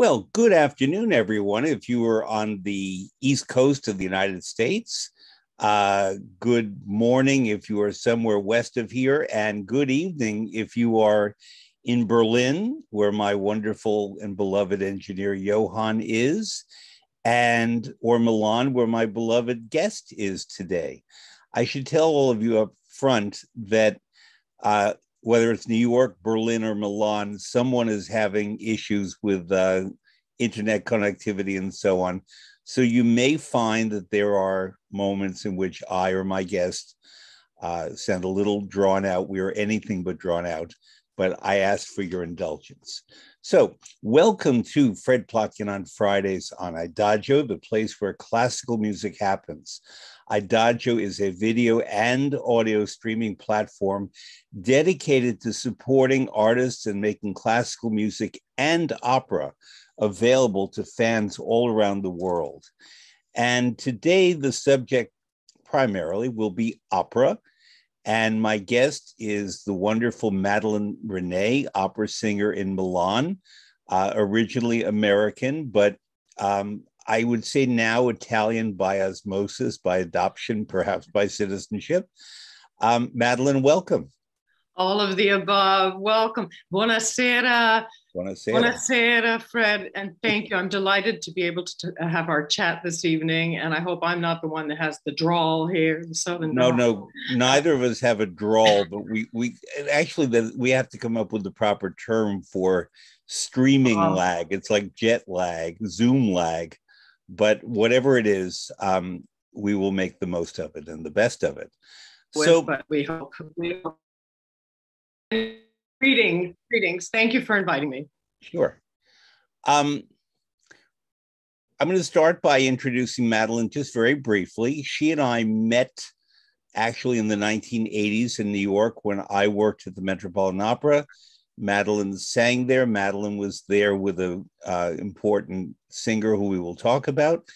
Well, good afternoon, everyone. If you are on the East Coast of the United States, good morning if you are somewhere west of here, and good evening if you are in Berlin, where my wonderful and beloved engineer Johan is, and or Milan, where my beloved guest is today. I should tell all of you up front that whether it's New York, Berlin, or Milan, someone is having issues with internet connectivity and so on. So you may find that there are moments in which I or my guest sound a little drawn out. We are anything but drawn out, but I ask for your indulgence. So welcome to Fred Plotkin on Fridays on IDAGIO, the place where classical music happens. IDAGIO is a video and audio streaming platform dedicated to supporting artists and making classical music and opera available to fans all around the world. And today the subject primarily will be opera. And my guest is the wonderful Madelyn Renée, opera singer in Milan, originally American, but I would say now Italian by osmosis, by adoption, perhaps by citizenship. Madelyn, welcome. All of the above. Welcome. Buonasera. Buonasera. Buonasera, Fred. And thank you. I'm delighted to be able to have our chat this evening. And I hope I'm not the one that has the drawl here, the Southern drawl. No, neither of us have a drawl, but we actually we have to come up with the proper term for streaming lag. It's like jet lag, Zoom lag. But whatever it is, we will make the most of it and the best of it. But we hope. Greetings. Thank you for inviting me. Sure. I'm going to start by introducing Madelyn just very briefly. She and I met actually in the 1980s in New York when I worked at the Metropolitan Opera. Madelyn sang there. Madelyn was there with an important singer who we will talk about.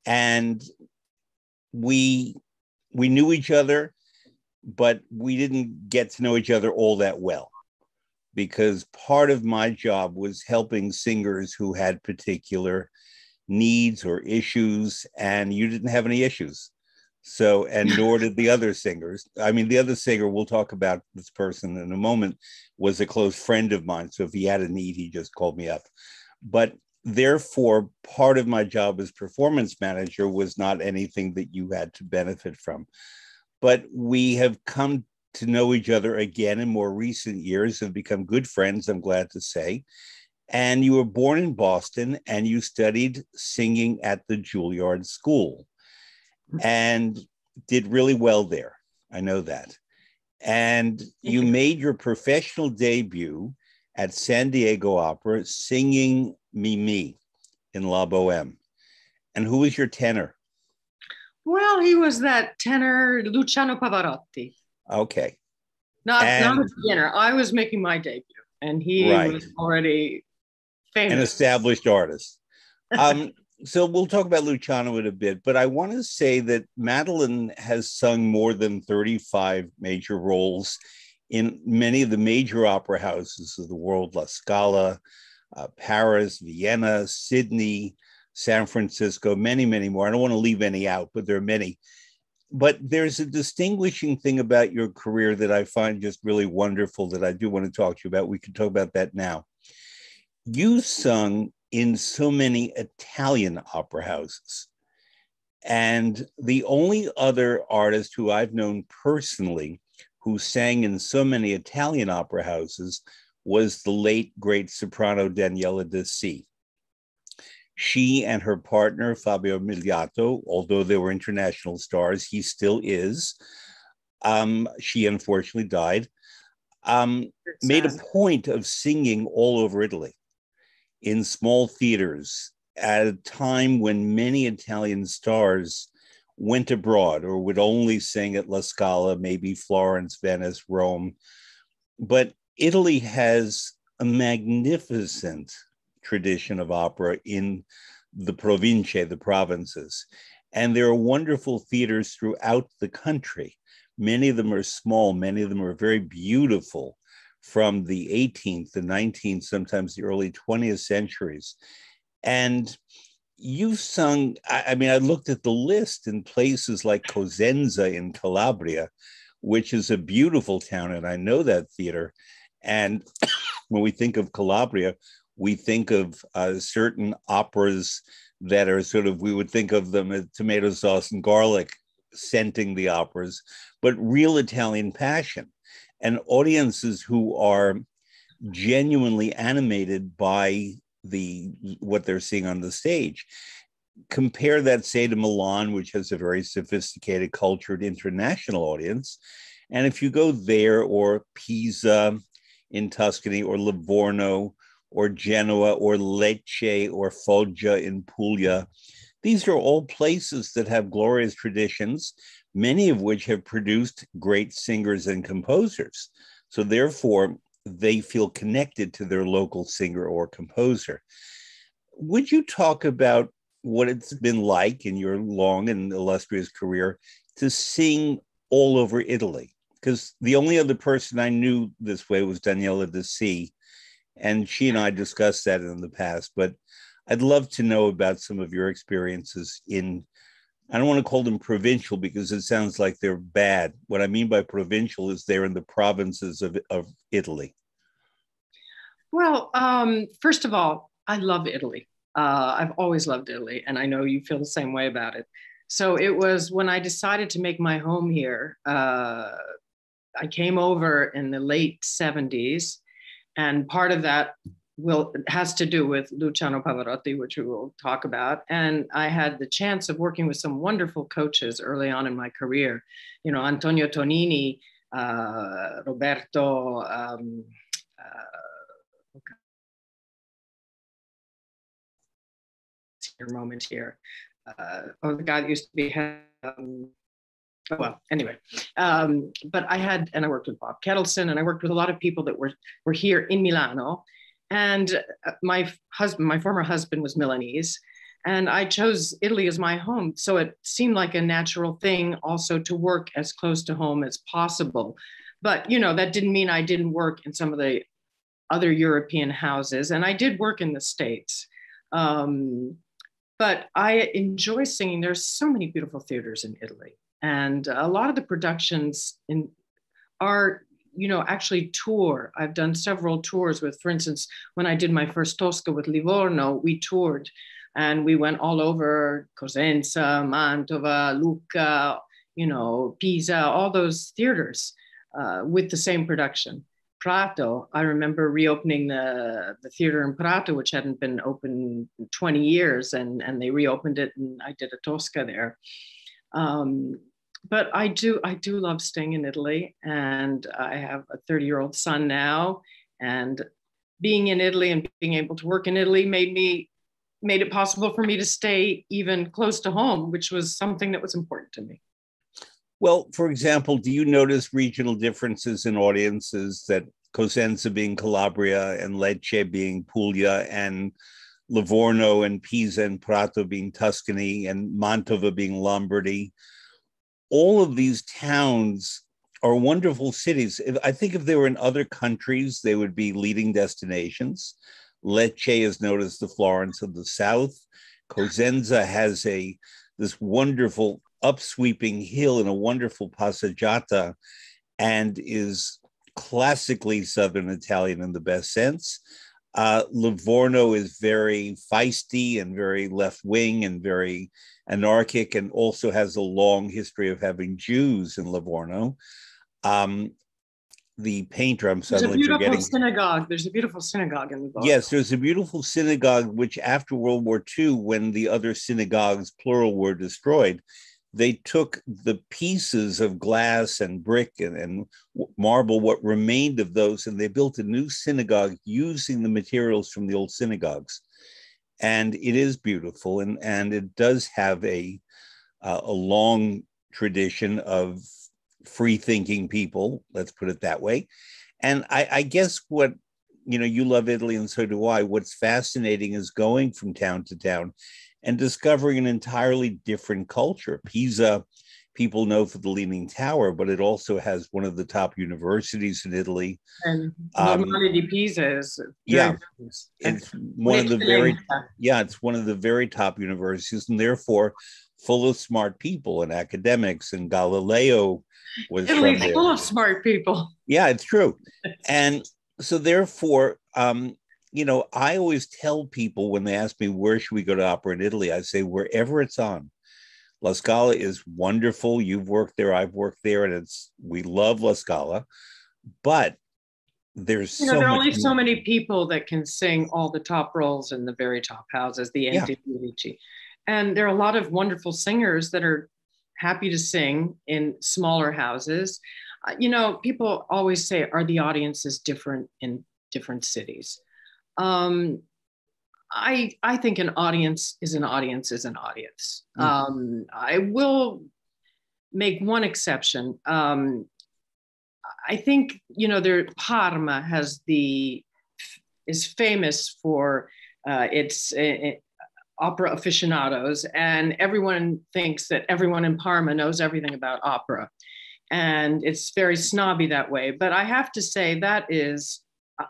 And we knew each other, but we didn't get to know each other all that well, because part of my job was helping singers who had particular needs or issues, and you didn't have any issues. So, and nor did the other singers. I mean, the other singer, we'll talk about this person in a moment, was a close friend of mine. So if he had a need, he just called me up. But therefore, part of my job as performance manager was not anything that you had to benefit from. But we have come to know each other again in more recent years and become good friends, I'm glad to say. And you were born in Boston and you studied singing at the Juilliard School and did really well there. I know that. And you made your professional debut at San Diego Opera singing Mimi in La Boheme. And who was your tenor? Well, he was that tenor, Luciano Pavarotti. Okay. Not a beginner. I was making my debut, and he was already famous. An established artist. So we'll talk about Luciano in a bit, but I want to say that Madelyn has sung more than 35 major roles in many of the major opera houses of the world: La Scala, Paris, Vienna, Sydney, San Francisco, many, many more. I don't want to leave any out, but there are many. But there's a distinguishing thing about your career that I find just really wonderful that I do want to talk to you about. We can talk about that now. You sung in so many Italian opera houses. And the only other artist who I've known personally who sang in so many Italian opera houses was the late, great soprano Daniela Desi. She and her partner, Fabio Miliato, although they were international stars, he still is. She unfortunately died. Made a point of singing all over Italy in small theaters at a time when many Italian stars went abroad or would only sing at La Scala, maybe Florence, Venice, Rome. But Italy has a magnificent tradition of opera in the province, the provinces. And there are wonderful theaters throughout the country. Many of them are small, many of them are very beautiful, from the 18th, the 19th, sometimes the early 20th centuries. And you've sung, I mean, I looked at the list in places like Cosenza in Calabria, which is a beautiful town, and I know that theater. And when we think of Calabria, we think of certain operas that are sort of, we would think of them as tomato sauce and garlic scenting the operas, but real Italian passion and audiences who are genuinely animated by what they're seeing on the stage. Compare that, say, to Milan, which has a very sophisticated, cultured international audience. And if you go there, or Pisa in Tuscany, or Livorno, or Genoa, or Lecce, or Foggia in Puglia, these are all places that have glorious traditions, many of which have produced great singers and composers. So therefore, they feel connected to their local singer or composer. Would you talk about what it's been like in your long and illustrious career to sing all over Italy? Because the only other person I knew this way was Daniela De C, and she and I discussed that in the past, but I'd love to know about some of your experiences in, I don't want to call them provincial because it sounds like they're bad. What I mean by provincial is they're in the provinces of Italy. Well, first of all, I love Italy. I've always loved Italy, and I know you feel the same way about it. So it was when I decided to make my home here, I came over in the late 70s, and part of that has to do with Luciano Pavarotti, which we will talk about. And I had the chance of working with some wonderful coaches early on in my career. You know, Antonio Tonini, Roberto, your moment here. The guy that used to be well, anyway, but I worked with Bob Kettleson, and I worked with a lot of people that were here in Milano. And my former husband was Milanese, and I chose Italy as my home. So it seemed like a natural thing also to work as close to home as possible. But, you know, that didn't mean I didn't work in some of the other European houses. And I did work in the States. But I enjoy singing. There's so many beautiful theaters in Italy. And a lot of the productions are, you know, actually tour. I've done several tours with, for instance, when I did my first Tosca with Livorno, we toured and we went all over Cosenza, Mantova, Lucca, you know, Pisa, all those theaters with the same production. Prato, I remember reopening the theater in Prato, which hadn't been open in 20 years, and they reopened it, and I did a Tosca there. But I do love staying in Italy, and I have a 30-year-old son now, and being in Italy and being able to work in Italy made it possible for me to stay even close to home, which was something that was important to me. Well, for example, do you notice regional differences in audiences, that Cosenza being Calabria and Lecce being Puglia and Livorno and Pisa and Prato being Tuscany and Mantova being Lombardy? All of these towns are wonderful cities. I think if they were in other countries, they would be leading destinations. Lecce is known as the Florence of the South. Cosenza has this wonderful upsweeping hill and a wonderful passeggiata, and is classically Southern Italian in the best sense. Livorno is very feisty and very left-wing and very anarchic, and also has a long history of having Jews in Livorno. The painter, I'm suddenly forgetting. There's a beautiful synagogue in Livorno. Yes, there's a beautiful synagogue, which after World War II, when the other synagogues, plural, were destroyed, they took the pieces of glass and brick and marble, what remained of those, and they built a new synagogue using the materials from the old synagogues. And it is beautiful, and it does have a long tradition of free-thinking people, let's put it that way. And I guess what, you know, you love Italy and so do I. What's fascinating is going from town to town and discovering an entirely different culture. Pisa people know for the Leaning Tower, but it also has one of the top universities in Italy. And Normale di Pisa is yeah, famous. it's one of the it's one of the very top universities, and therefore full of smart people and academics. And Galileo was Italy's from there. full of smart people. Yeah, it's true. And so therefore, I always tell people when they ask me where should we go to opera in Italy, I say wherever it's on. La Scala is wonderful. You've worked there, I've worked there, and we love La Scala. But there's there are only so many people that can sing all the top roles in the very top houses, the enti lirici. And there are a lot of wonderful singers that are happy to sing in smaller houses. People always say, are the audiences different in different cities? I think an audience is an audience is an audience. I will make one exception. I think, Parma is famous for its opera aficionados, and everyone thinks that everyone in Parma knows everything about opera. And it's very snobby that way. But I have to say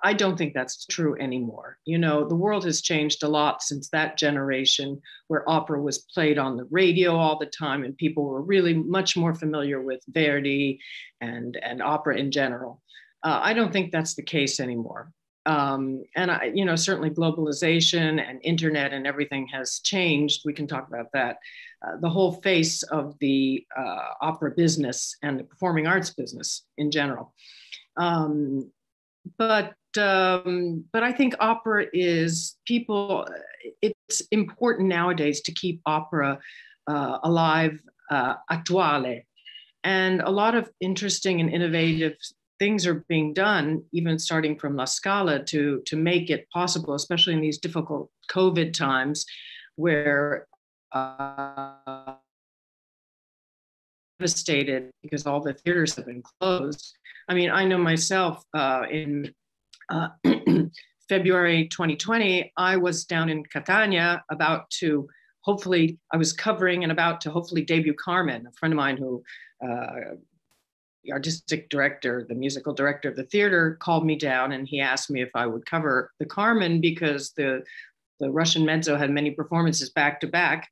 I don't think that's true anymore. The world has changed a lot since that generation where opera was played on the radio all the time and people were really much more familiar with Verdi and opera in general. I don't think that's the case anymore. Certainly globalization and internet and everything has changed. We can talk about that. The whole face of the opera business and the performing arts business in general. But I think opera it's important nowadays to keep opera alive, attuale. And a lot of interesting and innovative things are being done, even starting from La Scala, to make it possible, especially in these difficult COVID times where devastated because all the theaters have been closed. I mean, I know myself in February 2020, I was down in Catania I was covering and about to hopefully debut Carmen, a friend of mine who, the artistic director, the musical director of the theater, called me down and he asked me if I would cover the Carmen because the Russian mezzo had many performances back to back.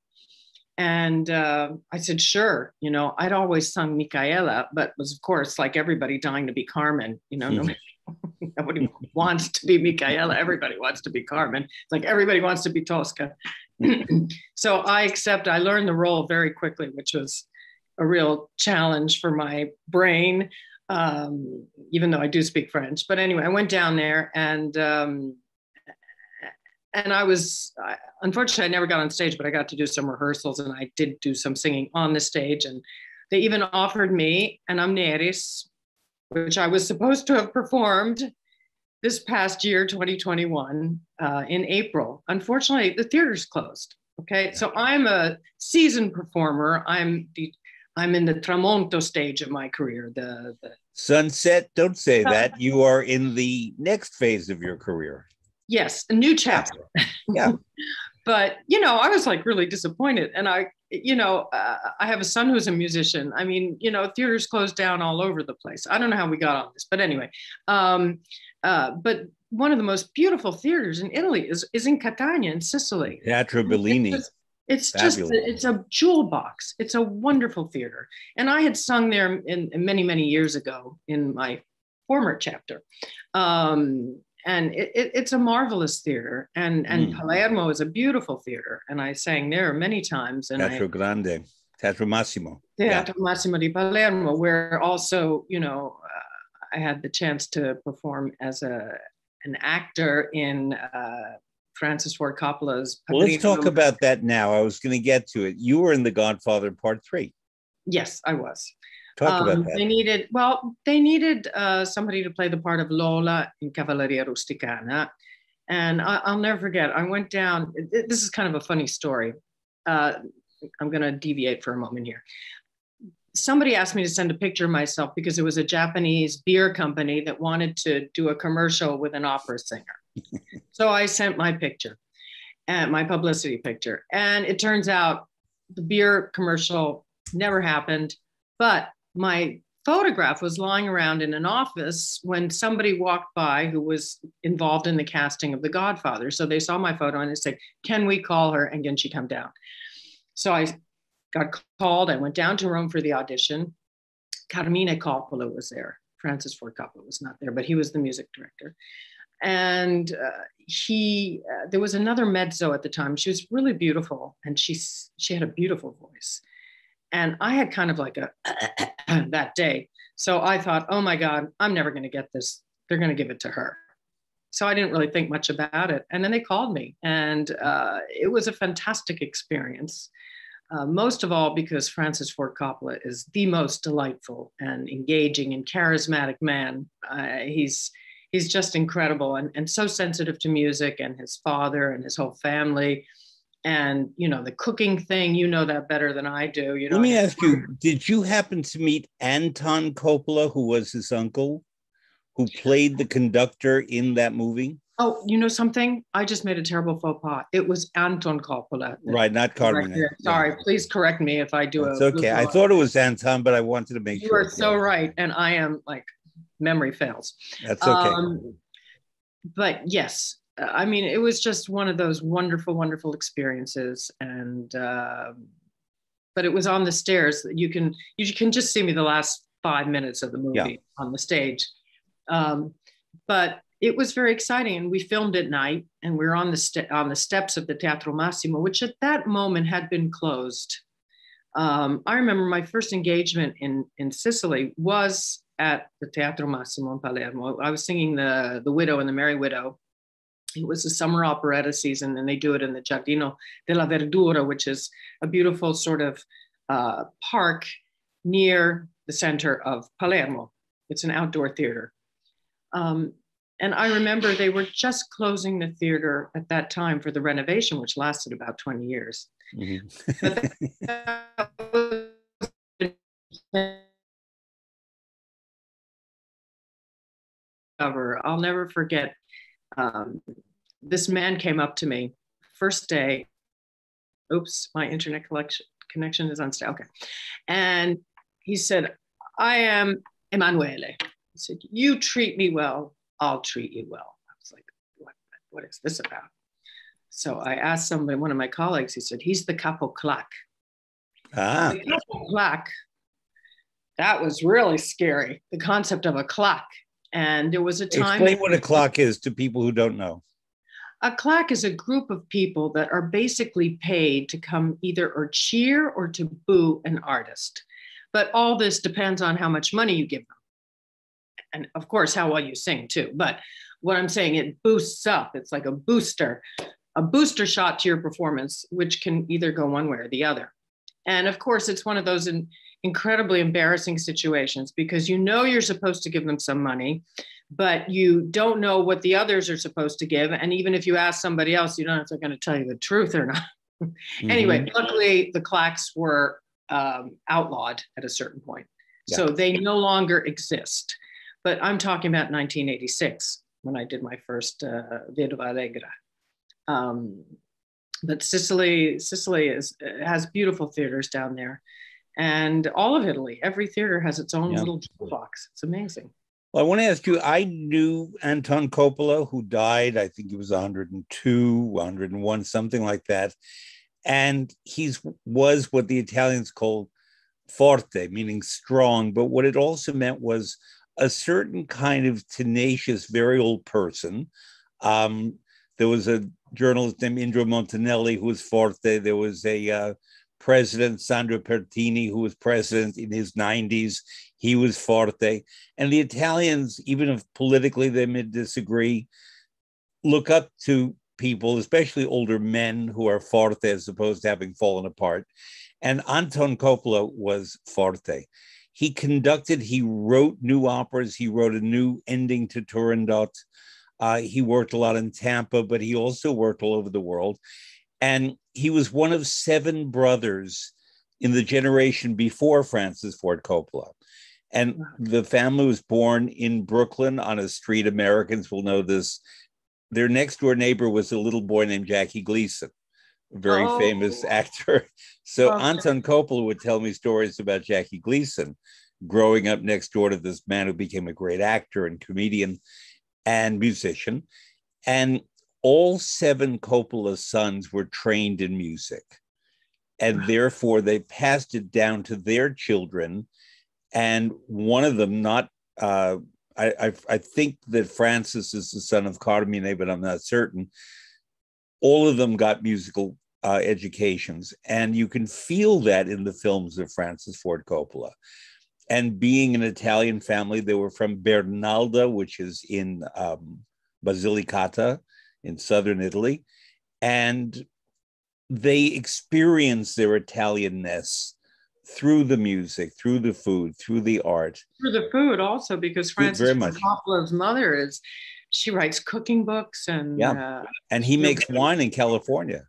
And I said, sure. I'd always sung Micaela, but was, of course, like everybody, dying to be Carmen. Nobody wants to be Micaela. Everybody wants to be Carmen. It's like everybody wants to be Tosca. So I learned the role very quickly, which was a real challenge for my brain, even though I do speak French. But anyway, I went down there and unfortunately, I never got on stage, but I got to do some rehearsals and I did do some singing on the stage. And they even offered me an Amneris, which I was supposed to have performed this past year, 2021, in April. Unfortunately, the theater's closed. Okay, so I'm a seasoned performer. I'm in the tramonto stage of my career. The sunset. Don't say that. You are in the next phase of your career. Yes, a new chapter. Yeah. But, I was like really disappointed. And I have a son who's a musician. I mean, theaters closed down all over the place. I don't know how we got on this, but anyway. But one of the most beautiful theaters in Italy is in Catania in Sicily. Teatro Bellini. It's a jewel box. It's a wonderful theater. And I had sung there in many, many years ago in my former chapter. And it's a marvelous theater. And Palermo is a beautiful theater. And I sang there many times. And Teatro Grande, Teatro Massimo. Teatro Massimo di Palermo, where also, I had the chance to perform as an actor in Francis Ford Coppola's Padrino. Well, let's talk about that now. I was going to get to it. You were in The Godfather Part 3. Yes, I was. Talk about that. They needed somebody to play the part of Lola in Cavalleria Rusticana. And I'll never forget, I went down, this is kind of a funny story. I'm going to deviate for a moment here. Somebody asked me to send a picture of myself because it was a Japanese beer company that wanted to do a commercial with an opera singer. So I sent my picture, and my publicity picture. And it turns out the beer commercial never happened. But my photograph was lying around in an office when somebody walked by who was involved in the casting of The Godfather. So they saw my photo and they said, can we call her and can she come down? So I got called. I went down to Rome for the audition. Carmine Coppola was there. Francis Ford Coppola was not there, but he was the music director. And there was another mezzo at the time. She was really beautiful, and she had a beautiful voice. And I had kind of like a that day. So I thought, oh my God, I'm never going to get this. They're going to give it to her. So I didn't really think much about it. And then they called me, and it was a fantastic experience. Most of all because Francis Ford Coppola is the most delightful and engaging and charismatic man. He's just incredible and so sensitive to music, and his father and his whole family. And, you know, the cooking thing, you know that better than I do. You know, let me ask you, did you happen to meet Anton Copolla, who was his uncle, who played the conductor in that movie? Oh, you know something? I just made a terrible faux pas. It was Anton Copolla. Right, not Carmine. Sorry, yeah. Please correct me if I do. It's okay. I thought it was Anton, but I wanted to make sure. You are so right. And I am like, memory fails. That's okay. But yes, I mean, it was just one of those wonderful, wonderful experiences. And, but it was on the stairs. You can just see me the last 5 minutes of the movie on the stage. But it was very exciting, and we filmed at night, and we were on the steps of the Teatro Massimo, which at that moment had been closed. I remember my first engagement in Sicily was at the Teatro Massimo in Palermo. I was singing the Widow and the Merry Widow. It was a summer operetta season, and they do it in the Giardino della Verdura, which is a beautiful sort of park near the center of Palermo. It's an outdoor theater. And I remember they were just closing the theater at that time for the renovation, which lasted about 20 years. Mm-hmm. I'll never forget. This man came up to me first day. Oops, my internet connection is unstable. Okay. And he said, I am Emanuele. He said, you treat me well, I'll treat you well. I was like, what is this about? So I asked somebody, one of my colleagues, he said, he's the capo clac. The capo clac, that was really scary, the concept of a clac. And there was a time— Explain what a clac is to people who don't know. A clac is a group of people that are basically paid to come either or cheer or to boo an artist. But all this depends on how much money you give them. And of course, how well you sing too. But what I'm saying, it boosts up. It's like a booster shot to your performance, which can either go one way or the other. And of course, it's one of those incredibly embarrassing situations because you know you're supposed to give them some money, but you don't know what the others are supposed to give. And even if you ask somebody else, you don't know if they're going to tell you the truth or not. Mm-hmm. Anyway, luckily, the claques were outlawed at a certain point. Yeah. So they no longer exist. But I'm talking about 1986 when I did my first Vedova Allegra. But Sicily has beautiful theaters down there. And all of Italy, every theater has its own little jewel box. It's amazing. Well, I want to ask you, I knew Anton Copolla, who died, I think he was 102, 101, something like that. And he was what the Italians call forte, meaning strong. But what it also meant was a certain kind of tenacious, very old person. There was a journalist named Indra Montanelli who was forte. There was a president, Sandro Pertini, who was president in his 90s. He was forte. And the Italians, even if politically they may disagree, look up to people, especially older men who are forte as opposed to having fallen apart. And Anton Copolla was forte. He conducted, he wrote new operas. He wrote a new ending to Turandot. He worked a lot in Tampa, but he also worked all over the world. And he was one of 7 brothers in the generation before Francis Ford Coppola. And the family was born in Brooklyn on a street. Americans will know this. Their next door neighbor was a little boy named Jackie Gleason, very famous Oh, actor. So okay. Anton Copolla would tell me stories about Jackie Gleason growing up next door to this man who became a great actor and comedian and musician. And all seven Coppola sons were trained in music. And therefore, they passed it down to their children. And one of them, not, I think that Francis is the son of Carmine, but I'm not certain. All of them got musical educations. And you can feel that in the films of Francis Ford Coppola. And being an Italian family, they were from Bernalda, which is in Basilicata in southern Italy. And they experienced their Italianness through the music, through the food, through the art. For the food also, because Francis Very much. Ford Coppola's mother is, she writes cooking books and and he makes wine in California,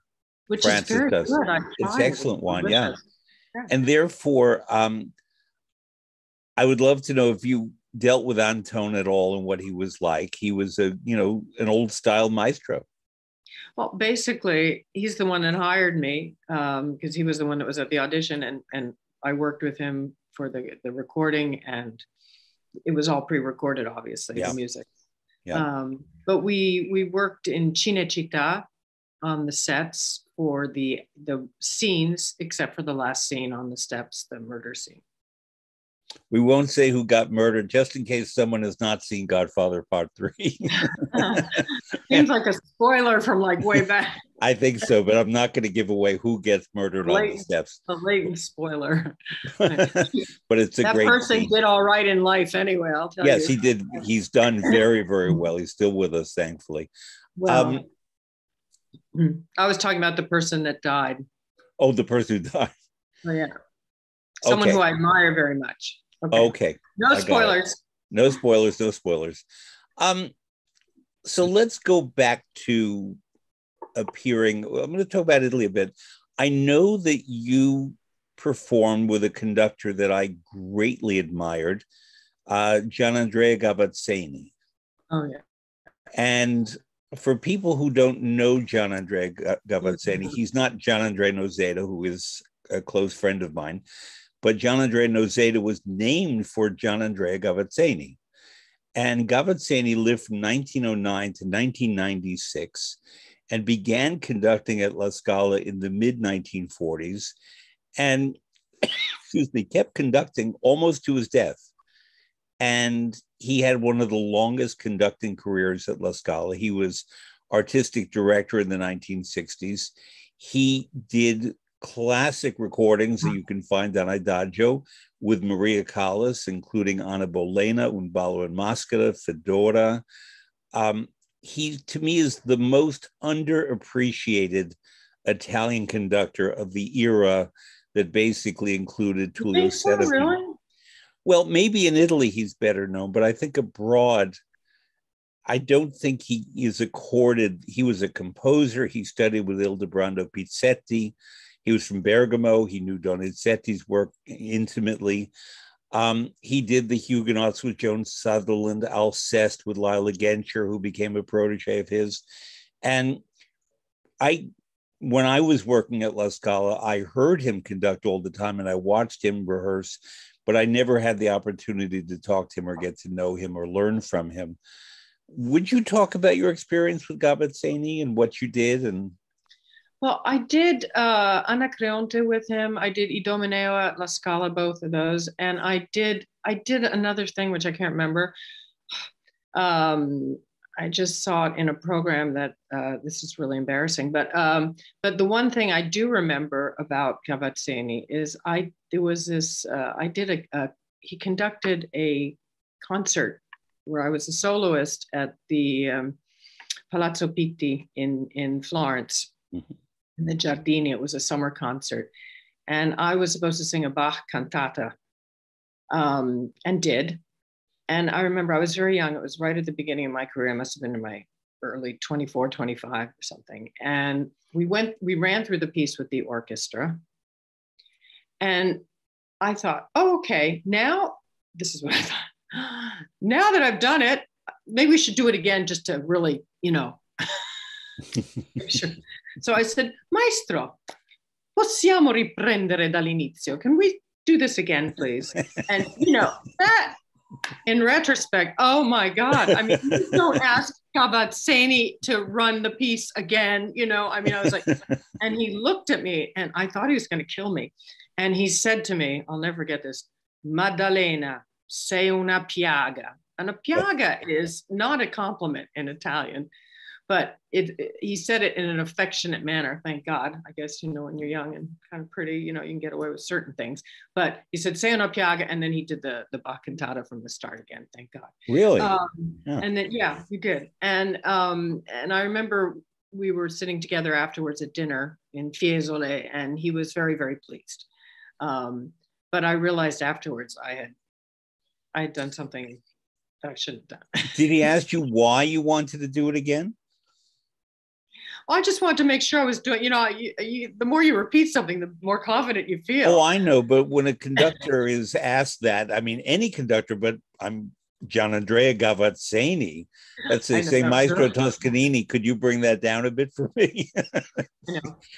which Francis is very does. good. It's excellent wine, yeah. Yeah. And therefore, I would love to know if you dealt with Anton at all and what he was like. He was an old style maestro. Well, basically, he's the one that hired me because he was the one that was at the audition, and I worked with him for the recording, and it was all pre-recorded, obviously, the music. Yeah. But we worked in Cinecittà on the sets for the scenes, except for the last scene on the steps, the murder scene. We won't say who got murdered, just in case someone has not seen Godfather Part 3. Seems like a spoiler from like way back. I think so, but I'm not going to give away who gets murdered on the steps. A latent spoiler. But it's a great person scene. did all right in life anyway, I'll tell you. Yes, he did. He's done very, very well. He's still with us, thankfully. Well, I was talking about the person that died. Oh, the person who died. Oh, yeah. Someone who I admire very much. Okay. No spoilers. No spoilers, no spoilers. So let's go back to appearing. I'm going to talk about Italy a bit. I know that you performed with a conductor that I greatly admired, Gianandrea Gavazzeni. Oh, yeah. And for people who don't know Gianandrea Gavazzeni, he's not Gianandrea Nozzeta, who is a close friend of mine. But Gianandrea Nozzeta was named for Gianandrea Gavazzeni. And Gavazzeni lived from 1909 to 1996 and began conducting at La Scala in the mid-1940s and, kept conducting almost to his death. And he had one of the longest conducting careers at La Scala. He was artistic director in the 1960s. He did classic recordings that you can find on Idagio with Maria Callas, including Anna Bolena, Un ballo in Maschera, Fedora. He, to me, is the most underappreciated Italian conductor of the era that basically included Tullio Serafini. Really? Well, maybe in Italy he's better known, but I think abroad, I don't think he is accorded. He was a composer. He studied with Ildebrando Pizzetti. He was from Bergamo. He knew Donizetti's work intimately. He did the Huguenots with Joan Sutherland, Alceste with Lila Genscher, who became a protege of his. And when I was working at La Scala, I heard him conduct all the time and I watched him rehearse, but I never had the opportunity to talk to him or get to know him or learn from him. Would you talk about your experience with Gavazzeni and what you did? Well, I did Anacreonte with him. I did Idomeneo at La Scala, both of those. And I did another thing, which I can't remember. I just saw it in a program that this is really embarrassing. But the one thing I do remember about Gavazzeni is he conducted a concert where I was a soloist at the Palazzo Pitti in Florence. Mm-hmm. In the Giardini. It was a summer concert. And I was supposed to sing a Bach cantata and did. And I remember I was very young. It was right at the beginning of my career. I must have been in my early 24, 25 or something. And we ran through the piece with the orchestra. And I thought, oh, okay, now, this is what I thought. Now that I've done it, maybe we should do it again just to really, So I said, Maestro, possiamo riprendere dall'inizio? Can we do this again, please? And, you know, that in retrospect, oh my God. I mean, don't ask Cavazzini to run the piece again. You know, I mean, I was like, and he looked at me and I thought he was going to kill me. And he said to me, I'll never forget this, Maddalena, sei una piaga. And a piaga is not a compliment in Italian, but he said it in an affectionate manner. Thank God. I guess, you know, when you're young and kind of pretty, you know, you can get away with certain things. But he said, sei una piaga. And then he did the Bach cantata from the start again. Thank God. Really? Yeah. And then, yeah, he did. And I remember we were sitting together afterwards at dinner in Fiesole, and he was very, very pleased. But I realized afterwards I had done something that I shouldn't have done. Did he ask you why you wanted to do it again? I just wanted to make sure I was doing, you know, the more you repeat something, the more confident you feel. Oh, I know. But when a conductor is asked that, I mean, any conductor, but I'm Gianandrea Gavazzini. Let's say, Maestro Toscanini, could you bring that down a bit for me?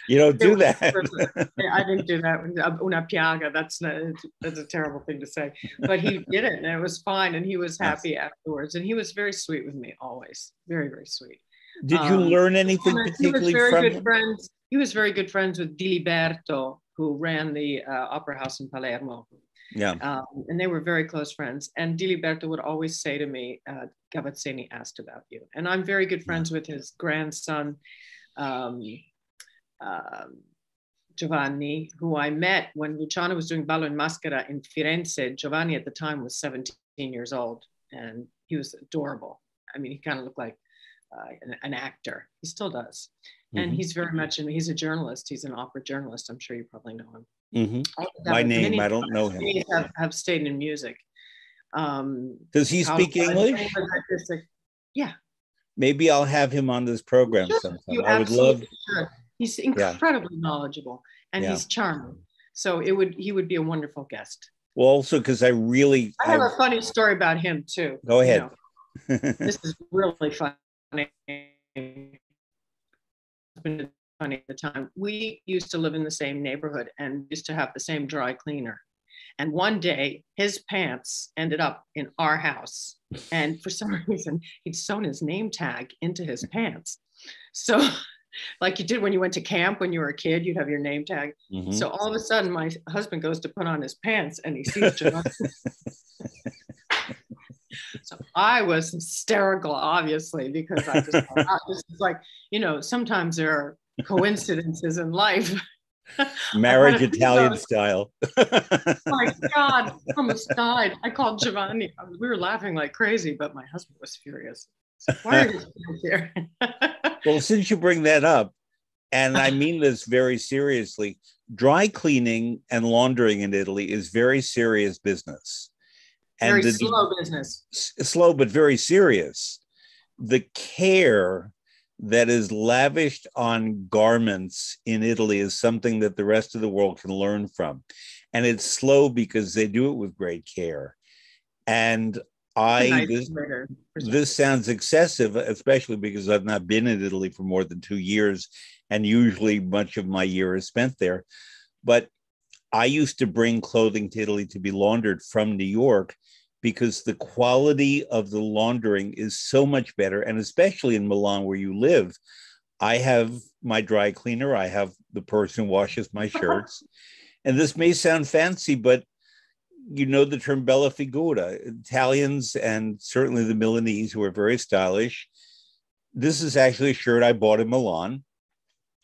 You don't do that. I didn't do that. Una piaga, that's a terrible thing to say. But he did it, and it was fine, and he was happy afterwards. And he was very sweet with me, always. Very, very sweet. Did you learn anything particularly from him? He was very good friends with Diliberto, who ran the Opera House in Palermo. Yeah. And they were very close friends. And Diliberto would always say to me, Gavazzini asked about you. And I'm very good friends with his grandson, Giovanni, who I met when Luciano was doing Ballo in Maschera in Firenze. Giovanni at the time was 17 years old, and he was adorable. I mean, he kind of looked like an actor. He still does. And he's very much, he's a journalist. He's an opera journalist. I'm sure you probably know him. By name, I don't know him. Have stayed in music. Does he speak English? Yeah. Maybe I'll have him on this program sometime. I would love. Should. He's incredibly knowledgeable, and he's charming. So he would be a wonderful guest. Well, also because I have a funny story about him too. Go ahead. You know, this is really funny. Funny at the time. We used to live in the same neighborhood and used to have the same dry cleaner. And one day his pants ended up in our house. And for some reason, he'd sewn his name tag into his pants. So like you did when you went to camp when you were a kid, you'd have your name tag. So all of a sudden my husband goes to put on his pants and he sees Giovanni. So I was hysterical, obviously, because I just thought, this is like, you know, sometimes there are coincidences in life. Marriage Italian style. My God, almost died. I called Giovanni. We were laughing like crazy, but my husband was furious. So, why are you here? Well, since you bring that up, and I mean this very seriously, dry cleaning and laundering in Italy is very serious business. And very slow business. Slow, but very serious. The care that is lavished on garments in Italy is something that the rest of the world can learn from. And it's slow because they do it with great care. And this sounds excessive, especially because I've not been in Italy for more than 2 years. And usually much of my year is spent there. But I used to bring clothing to Italy to be laundered from New York because the quality of the laundering is so much better. And especially in Milan, where you live, I have my dry cleaner. I have the person who washes my shirts. And this may sound fancy, but you know the term bella figura. Italians and certainly the Milanese, who are very stylish. This is actually a shirt I bought in Milan.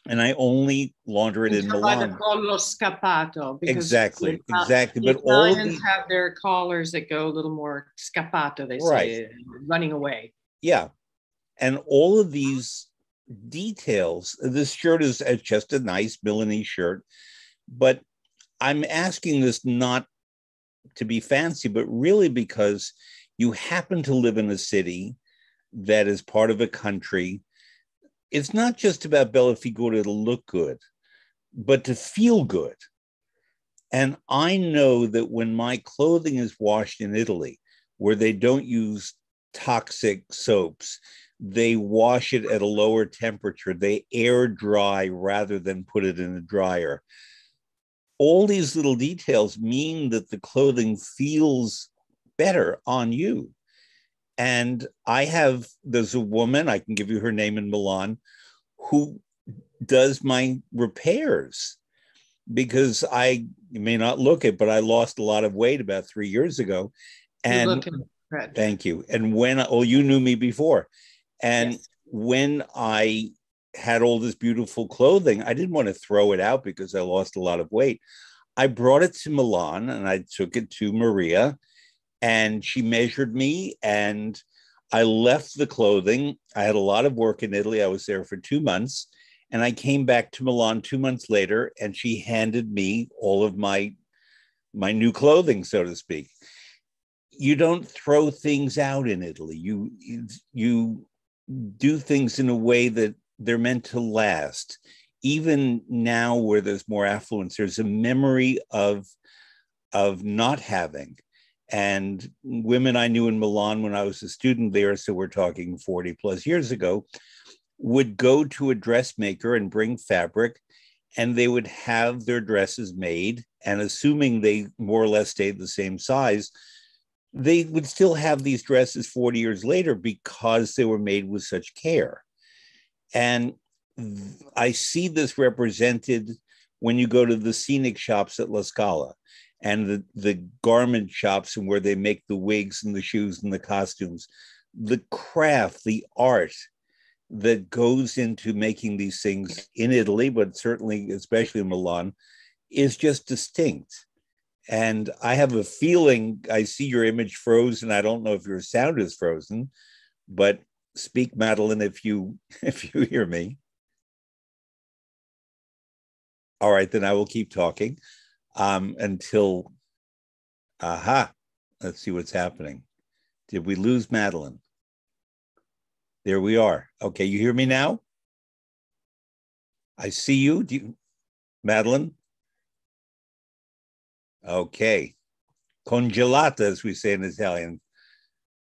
And I only launder it in Milan. Collo scappato. Exactly. But Italians have their collars that go a little more scappato, they say, running away. Yeah. And all of these details, this shirt is just a nice Milanese shirt, but I'm asking this not to be fancy, but really because you happen to live in a city that is part of a country. It's not just about bella figura to look good, but to feel good. And I know that when my clothing is washed in Italy, where they don't use toxic soaps, they wash it at a lower temperature. They air dry rather than put it in a dryer. All these little details mean that the clothing feels better on you. And there's a woman, I can give you her name in Milan, who does my repairs, because you may not look it, but I lost a lot of weight about 3 years ago. And thank you. And you knew me before. And yes, when I had all this beautiful clothing, I didn't want to throw it out because I lost a lot of weight. I brought it to Milan and I took it to Maria, and she measured me, and I left the clothing. I had a lot of work in Italy. I was there for 2 months, and I came back to Milan 2 months later, and she handed me all of my new clothing, so to speak. You don't throw things out in Italy. You do things in a way that they're meant to last. Even now, where there's more affluence, there's a memory of not having. And women I knew in Milan when I was a student there, so we're talking 40 plus years ago, would go to a dressmaker and bring fabric, and they would have their dresses made. And assuming they more or less stayed the same size, they would still have these dresses 40 years later because they were made with such care. And I see this represented when you go to the scenic shops at La Scala and the garment shops, and where they make the wigs and the shoes and the costumes. The craft, the art that goes into making these things in Italy, but certainly, especially in Milan, is just distinct. And I have a feeling, I see your image frozen. I don't know if your sound is frozen, but speak, Madelyn, if you hear me. All right, then I will keep talking until, let's see what's happening. Did we lose Madelyn? There we are. Okay, you hear me now? I see you. Madelyn? Okay. Congelata, as we say in Italian.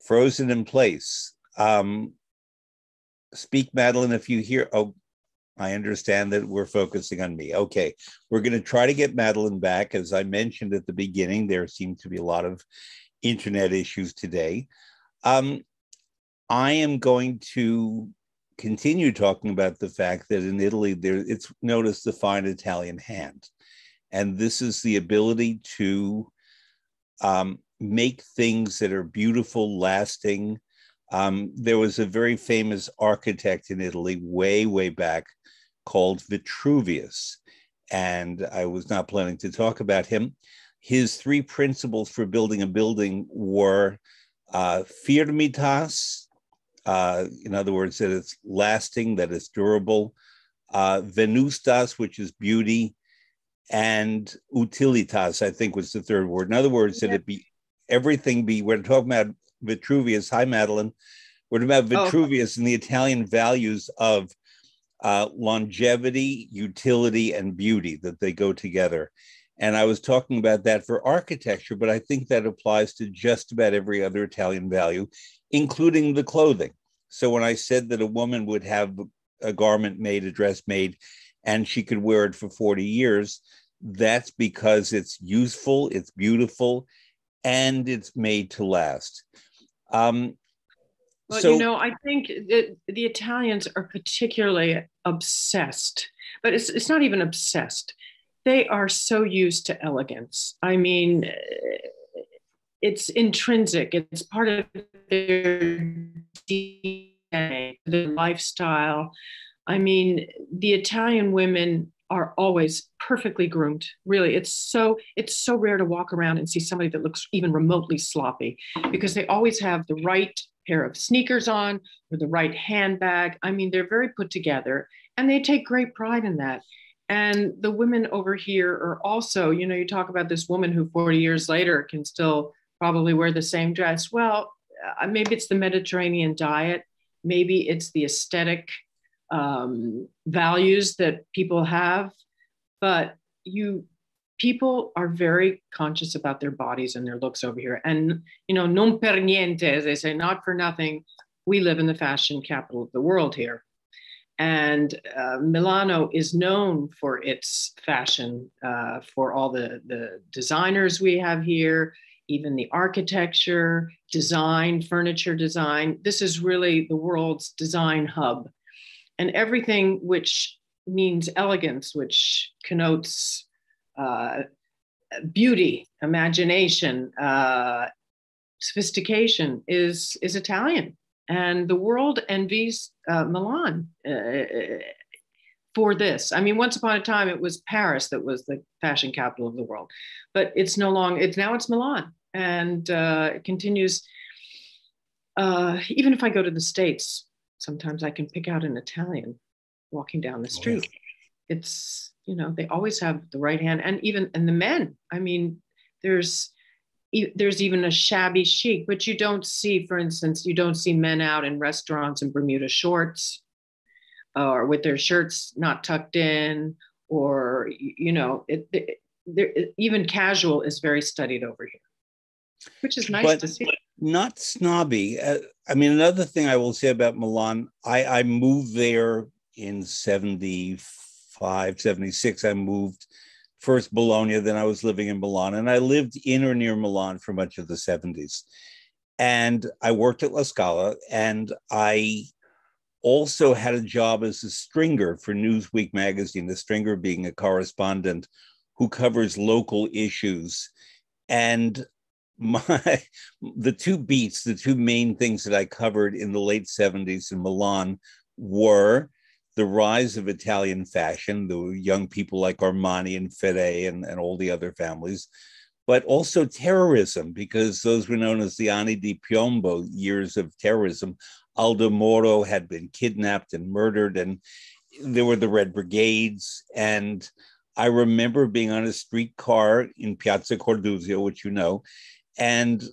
Frozen in place. Speak, Madelyn, if you hear. Oh, I understand that we're focusing on me. Okay, we're going to try to get Madelyn back. As I mentioned at the beginning, there seem to be a lot of internet issues today. I am going to continue talking about the fact that in Italy, it's known as the fine Italian hand. And this is the ability to make things that are beautiful, lasting. There was a very famous architect in Italy way, way back called Vitruvius. And I was not planning to talk about him. His 3 principles for building a building were firmitas, in other words, that it's lasting, that it's durable, venustas, which is beauty, and utilitas, I think was the 3rd word. In other words, that it be everything be, we're talking about Vitruvius. Hi, Madelyn. We're talking about Vitruvius and the Italian values of longevity, utility, and beauty, that they go together. And I was talking about that for architecture, but I think that applies to just about every other Italian value, including the clothing. So when I said that a woman would have a garment made, a dress made, and she could wear it for 40 years, that's because it's useful, it's beautiful, and it's made to last. Well, I think that the Italians are particularly obsessed, but it's not even obsessed. They are so used to elegance. I mean, it's intrinsic. It's part of their DNA, their lifestyle. I mean, the Italian women are always perfectly groomed. Really, it's so rare to walk around and see somebody that looks even remotely sloppy, because they always have the right pair of sneakers on or the right handbag. I mean, they're very put together, and they take great pride in that. And the women over here are also, you talk about this woman who 40 years later can still probably wear the same dress. Well, maybe it's the Mediterranean diet. Maybe it's the aesthetic values that people have. But people are very conscious about their bodies and their looks over here. And, non per niente, as they say, not for nothing, we live in the fashion capital of the world here. And Milano is known for its fashion, for all the designers we have here, even the architecture, design, furniture design. This is really the world's design hub. And everything which means elegance, which connotes beauty, imagination, sophistication is Italian. And the world envies Milan for this. I mean, once upon a time, it was Paris that was the fashion capital of the world, but it's no longer, now it's Milan. And it continues, even if I go to the States, sometimes I can pick out an Italian walking down the street. Oh, yeah. It's, they always have the right hand, and the men. I mean, there's even a shabby chic, but you don't see, for instance, you don't see men out in restaurants in Bermuda shorts or with their shirts not tucked in, or, even casual is very studied over here, which is nice to see. Not snobby. I mean, another thing I will say about Milan, I moved there in 75, 76. I moved first Bologna, then I was living in Milan, and I lived in or near Milan for much of the 70s. And I worked at La Scala, and I also had a job as a stringer for Newsweek magazine, the stringer being a correspondent who covers local issues. And the two main things that I covered in the late 70s in Milan were the rise of Italian fashion, the young people like Armani and Fede and all the other families, but also terrorism, because those were known as the Anni di Piombo, years of terrorism. Aldo Moro had been kidnapped and murdered, and there were the Red Brigades. And I remember being on a streetcar in Piazza Corduzio, which you know, and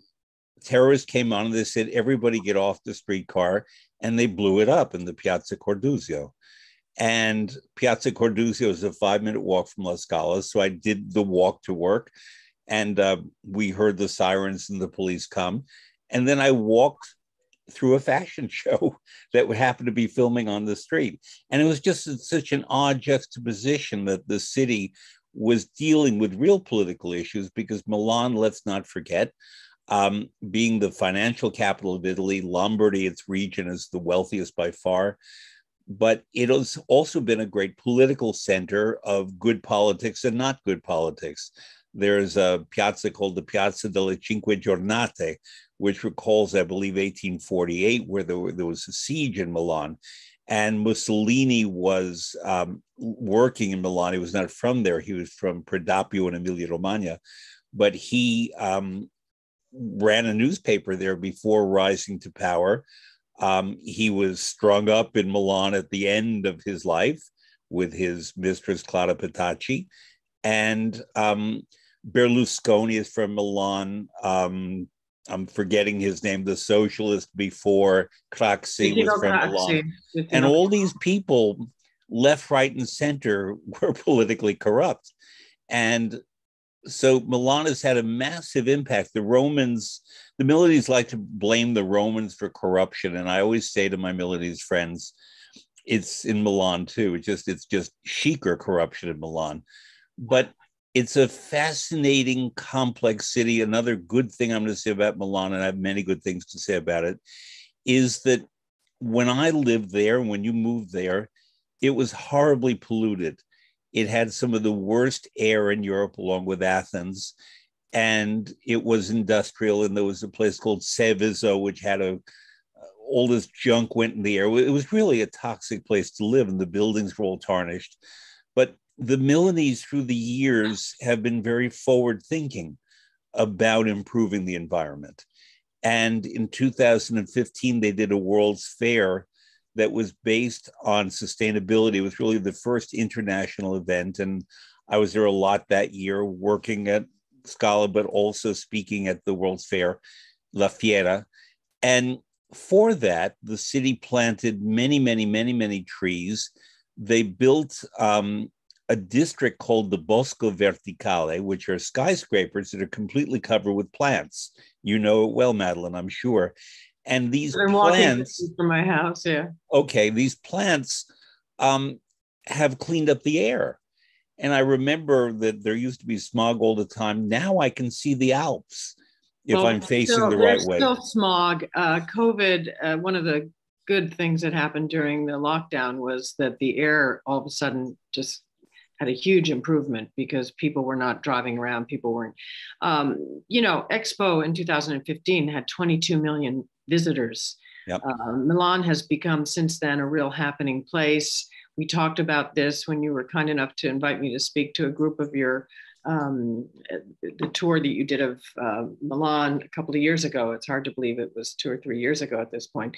terrorists came on and they said, everybody get off the streetcar, and they blew it up in the Piazza Corduzio. And Piazza Corduzio is a 5-minute walk from La Scala. So I did the walk to work, and we heard the sirens and the police come. And then I walked through a fashion show that would happen to be filming on the street. And it was just such an odd juxtaposition that the city was dealing with real political issues, because Milan, let's not forget, being the financial capital of Italy, Lombardy, its region, is the wealthiest by far. But it has also been a great political center of good politics and not good politics. There's a piazza called the Piazza delle Cinque Giornate, which recalls, I believe, 1848, where there was a siege in Milan. And Mussolini was working in Milan. He was not from there. He was from Predappio in Emilia-Romagna. But he ran a newspaper there before rising to power. He was strung up in Milan at the end of his life with his mistress, Clara Petacci. And Berlusconi is from Milan. I'm forgetting his name, the socialist before Craxi was from Milan. And all these people, left, right, and center, were politically corrupt. And so Milan has had a massive impact. The Milanese like to blame the Romans for corruption. And I always say to my Milanese friends, it's in Milan too. It's just chicer corruption in Milan. But it's a fascinating, complex city. Another good thing I'm going to say about Milan, and I have many good things to say about it, is that when I lived there, when you moved there, it was horribly polluted. It had some of the worst air in Europe, along with Athens, and it was industrial. And there was a place called Seveso, which had all this junk went in the air. It was really a toxic place to live, and the buildings were all tarnished. But the Milanese, through the years, have been very forward-thinking about improving the environment. And in 2015, they did a World's Fair that was based on sustainability. It was really the first international event. And I was there a lot that year, working at Scala, but also speaking at the World's Fair, La Fiera. And for that, the city planted many, many, many, many trees. They built a district called the Bosco Verticale, which are skyscrapers that are completely covered with plants. You know it well, Madelyn, I'm sure. And these I'm walking plants, from my house, yeah. okay, these plants have cleaned up the air. And I remember that there used to be smog all the time. Now I can see the Alps if Well, I'm facing still, the right there's way. still smog. COVID, one of the good things that happened during the lockdown was that the air all of a sudden just had a huge improvement because people were not driving around. People weren't, Expo in 2015 had 22 million visitors. Yep. Milan has become since then a real happening place. We talked about this when you were kind enough to invite me to speak to a group of your the tour that you did of Milan a couple of years ago. It's hard to believe it was 2 or 3 years ago at this point.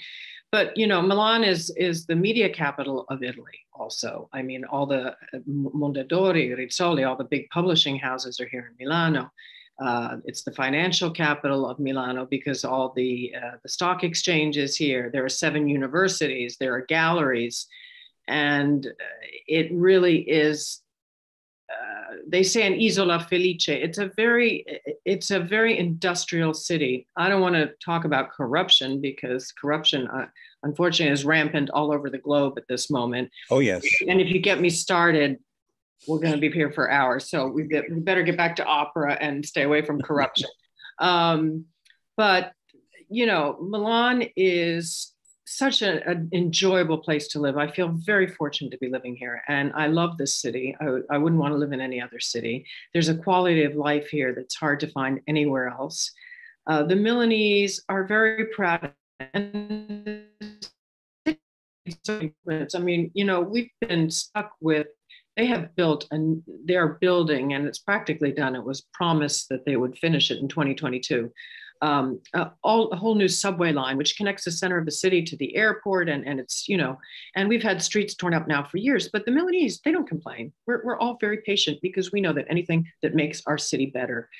But Milan is the media capital of Italy. Also, I mean, all the Mondadori, Rizzoli, all the big publishing houses are here in Milano. It's the financial capital of Milano because all the stock exchanges here. There are 7 universities. There are galleries, and it really is. They say an isola felice. It's a very industrial city. I don't want to talk about corruption because corruption, unfortunately, is rampant all over the globe at this moment. Oh, yes. And if you get me started, we're going to be here for hours. So we better get back to opera and stay away from corruption. But Milan is such an enjoyable place to live. I feel very fortunate to be living here, and I love this city. I wouldn't want to live in any other city. There's a quality of life here that's hard to find anywhere else. The Milanese are very proud. And I mean, we've been stuck with, they have built and they're building, and it's practically done. It was promised that they would finish it in 2022. A whole new subway line, which connects the center of the city to the airport. And it's, and we've had streets torn up now for years, but the Milanese, they don't complain. We're all very patient because we know that anything that makes our city better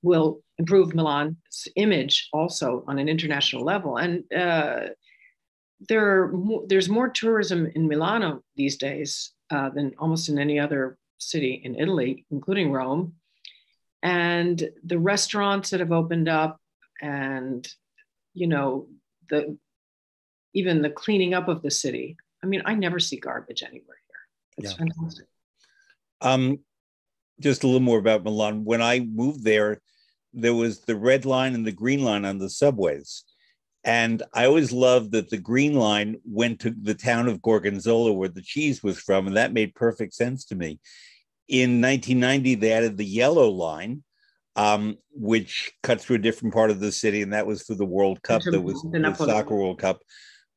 will improve Milan's image also on an international level. And there's more tourism in Milano these days than almost in any other city in Italy, including Rome. And the restaurants that have opened up, and even the cleaning up of the city. I mean, I never see garbage anywhere here. It's fantastic. Just a little more about Milan. When I moved there was the red line and the green line on the subways. And I always loved that the green line went to the town of Gorgonzola, where the cheese was from, and that made perfect sense to me. In 1990, they added the yellow line, which cut through a different part of the city, and that was for the World Cup. That was the Soccer World Cup.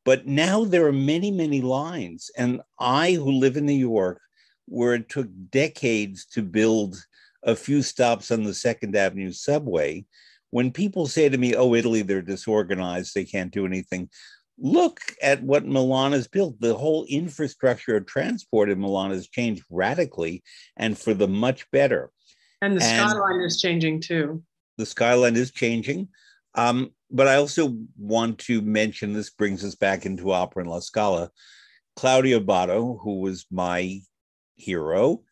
But now there are many, many lines. And I, who live in New York, where it took decades to build a few stops on the 2nd Avenue subway, when people say to me, oh, Italy, they're disorganized, they can't do anything, look at what Milan has built. The whole infrastructure of transport in Milan has changed radically and for the much better. And the skyline is changing too. The skyline is changing. But I also want to mention, this brings us back into opera and La Scala, Claudio Botto, who was my hero,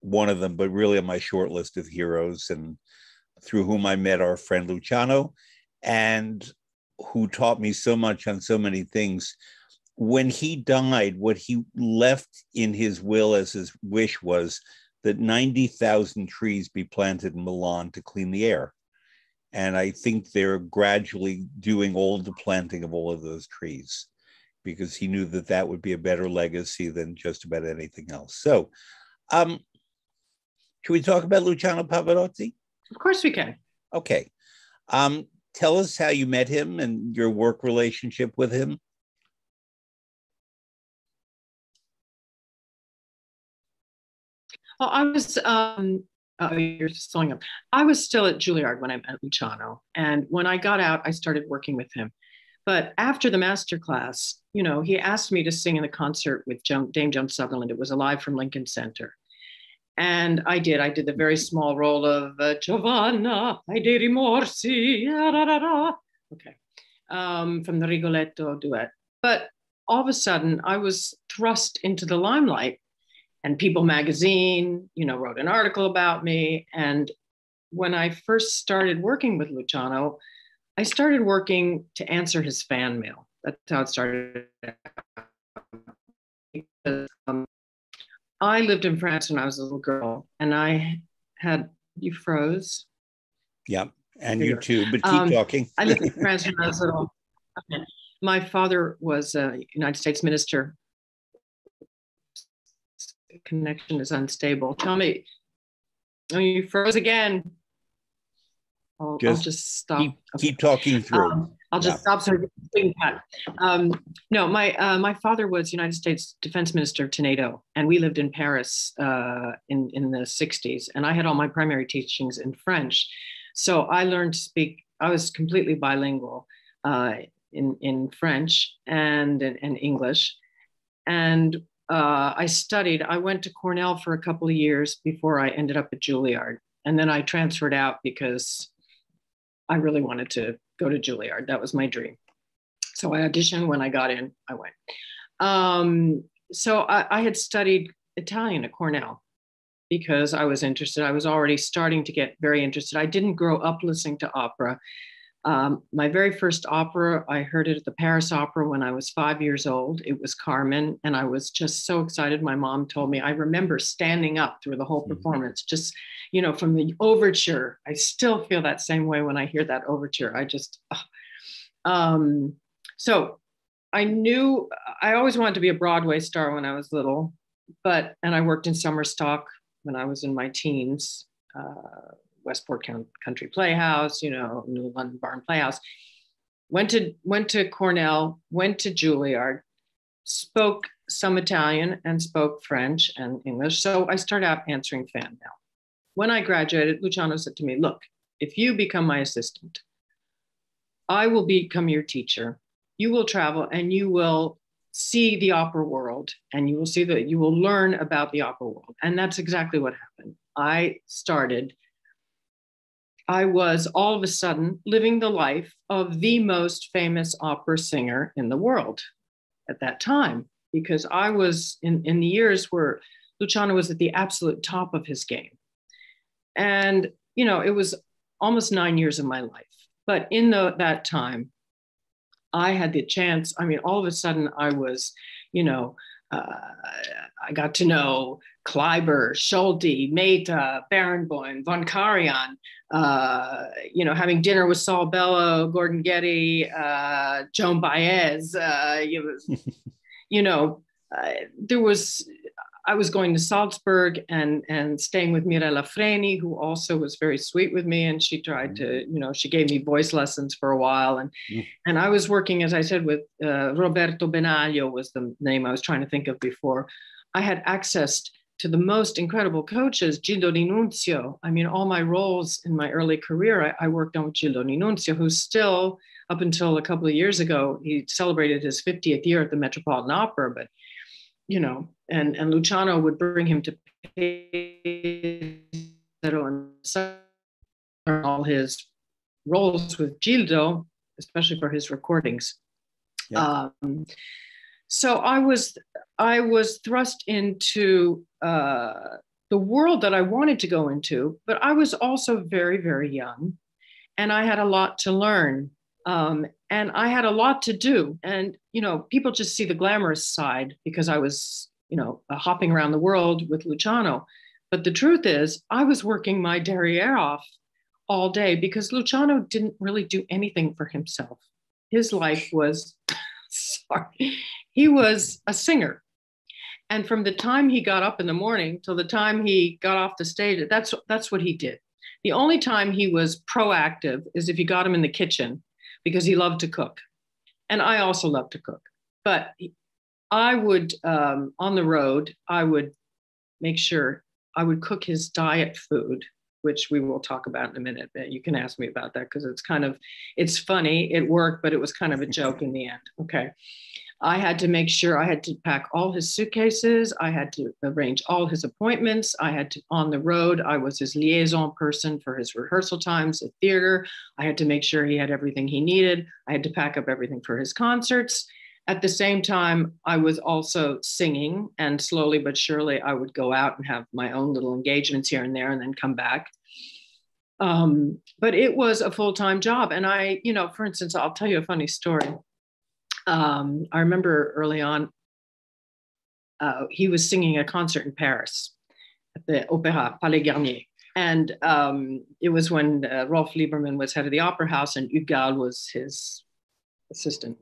one of them, but really on my short list of heroes, and through whom I met our friend Luciano, and who taught me so much on so many things. When he died, what he left in his will as his wish was that 90,000 trees be planted in Milan to clean the air. And I think they're gradually doing all the planting of all of those trees, because he knew that that would be a better legacy than just about anything else. So, should we talk about Luciano Pavarotti? Of course we can. Okay. Tell us how you met him and your work relationship with him. Well, I was, you're slowing up. I was still at Juilliard when I met Luciano. And when I got out, I started working with him. But after the master class, he asked me to sing in the concert with Dame Joan Sutherland. It was a live from Lincoln Center. And I did. I did the very small role of Giovanna, ai dei rimorsi, okay, from the Rigoletto duet. But all of a sudden, I was thrust into the limelight, and People magazine, wrote an article about me. And when I first started working with Luciano, I started working to answer his fan mail. That's how it started. Because, I lived in France when I was a little girl, and I had, you froze. Yeah, and you too, but keep talking. I lived in France when I was little. Okay. My father was a United States minister. Connection is unstable. Tell me, oh, you froze again. I'll just stop. Keep talking through. I'll just stop. So no, my father was United States Defense Minister to NATO, and we lived in Paris in the 60s. And I had all my primary teachings in French, so I learned to speak. I was completely bilingual in French and in English, and I studied. I went to Cornell for a couple of years before I ended up at Juilliard, and then I transferred out because I really wanted to go to Juilliard. That was my dream. So I auditioned. When I got in, I went. So I had studied Italian at Cornell because I was interested. I was already starting to get very interested. I didn't grow up listening to opera. My very first opera, I heard it at the Paris Opera when I was 5 years old. It was Carmen, and I was just so excited. My mom told me, I remember standing up through the whole performance, just, you know, from the overture. I still feel that same way when I hear that overture. I just, so I knew I always wanted to be a Broadway star when I was little, and I worked in summer stock when I was in my teens. Westport Country Playhouse, you know, New London Barn Playhouse. Went to Cornell, went to Juilliard, spoke some Italian and spoke French and English. So I started out answering fan mail. When I graduated, Luciano said to me, look, if you become my assistant, I will become your teacher. You will travel and you will see the opera world, and you will learn about the opera world. And that's exactly what happened. I was all of a sudden living the life of the most famous opera singer in the world at that time, because I was in the years where Luciano was at the absolute top of his game. And, you know, it was almost 9 years of my life. But in that time, I had the chance. I mean, all of a sudden I was, you know, I got to know Kleiber, Schulte, Mehta, Barenboim, von Karajan, you know, having dinner with Saul Bellow, Gordon Getty, Joan Baez, you know, I was going to Salzburg and staying with Mirella Freni, who also was very sweet with me. And she tried to, you know, she gave me voice lessons for a while. And I was working, as I said, with Roberto Benaglio was the name I was trying to think of before. I had access to the most incredible coaches, Gildo D'Annunzio. I mean, all my roles in my early career, I worked on with Gildo D'Annunzio, who's still, up until a couple of years ago, he celebrated his 50th year at the Metropolitan Opera, but, you know, and Luciano would bring him to all his roles with Gildo, especially for his recordings. Yeah. So I was thrust into the world that I wanted to go into, but I was also very, very young, and I had a lot to learn, and I had a lot to do. And, you know, people just see the glamorous side because I was, you know, hopping around the world with Luciano. But the truth is, I was working my derriere off all day because Luciano didn't really do anything for himself. His life was, sorry, he was a singer. And from the time he got up in the morning till the time he got off the stage, that's what he did. The only time he was proactive is if you got him in the kitchen, because he loved to cook. And I also love to cook. But I would, on the road, I would make sure I would cook his diet food, which we will talk about in a minute. You can ask me about that because it's funny. It worked, but it was kind of a joke in the end. Okay. I had to make sure I had to pack all his suitcases. I had to arrange all his appointments. I had to, on the road, I was his liaison person for his rehearsal times at theater. I had to make sure he had everything he needed. I had to pack up everything for his concerts. At the same time, I was also singing, and slowly but surely I would go out and have my own little engagements here and there and then come back. But it was a full-time job. And I, for instance, I'll tell you a funny story. I remember early on, he was singing a concert in Paris at the Opéra Palais Garnier. And it was when Rolf Lieberman was head of the Opera House and Hugues was his assistant,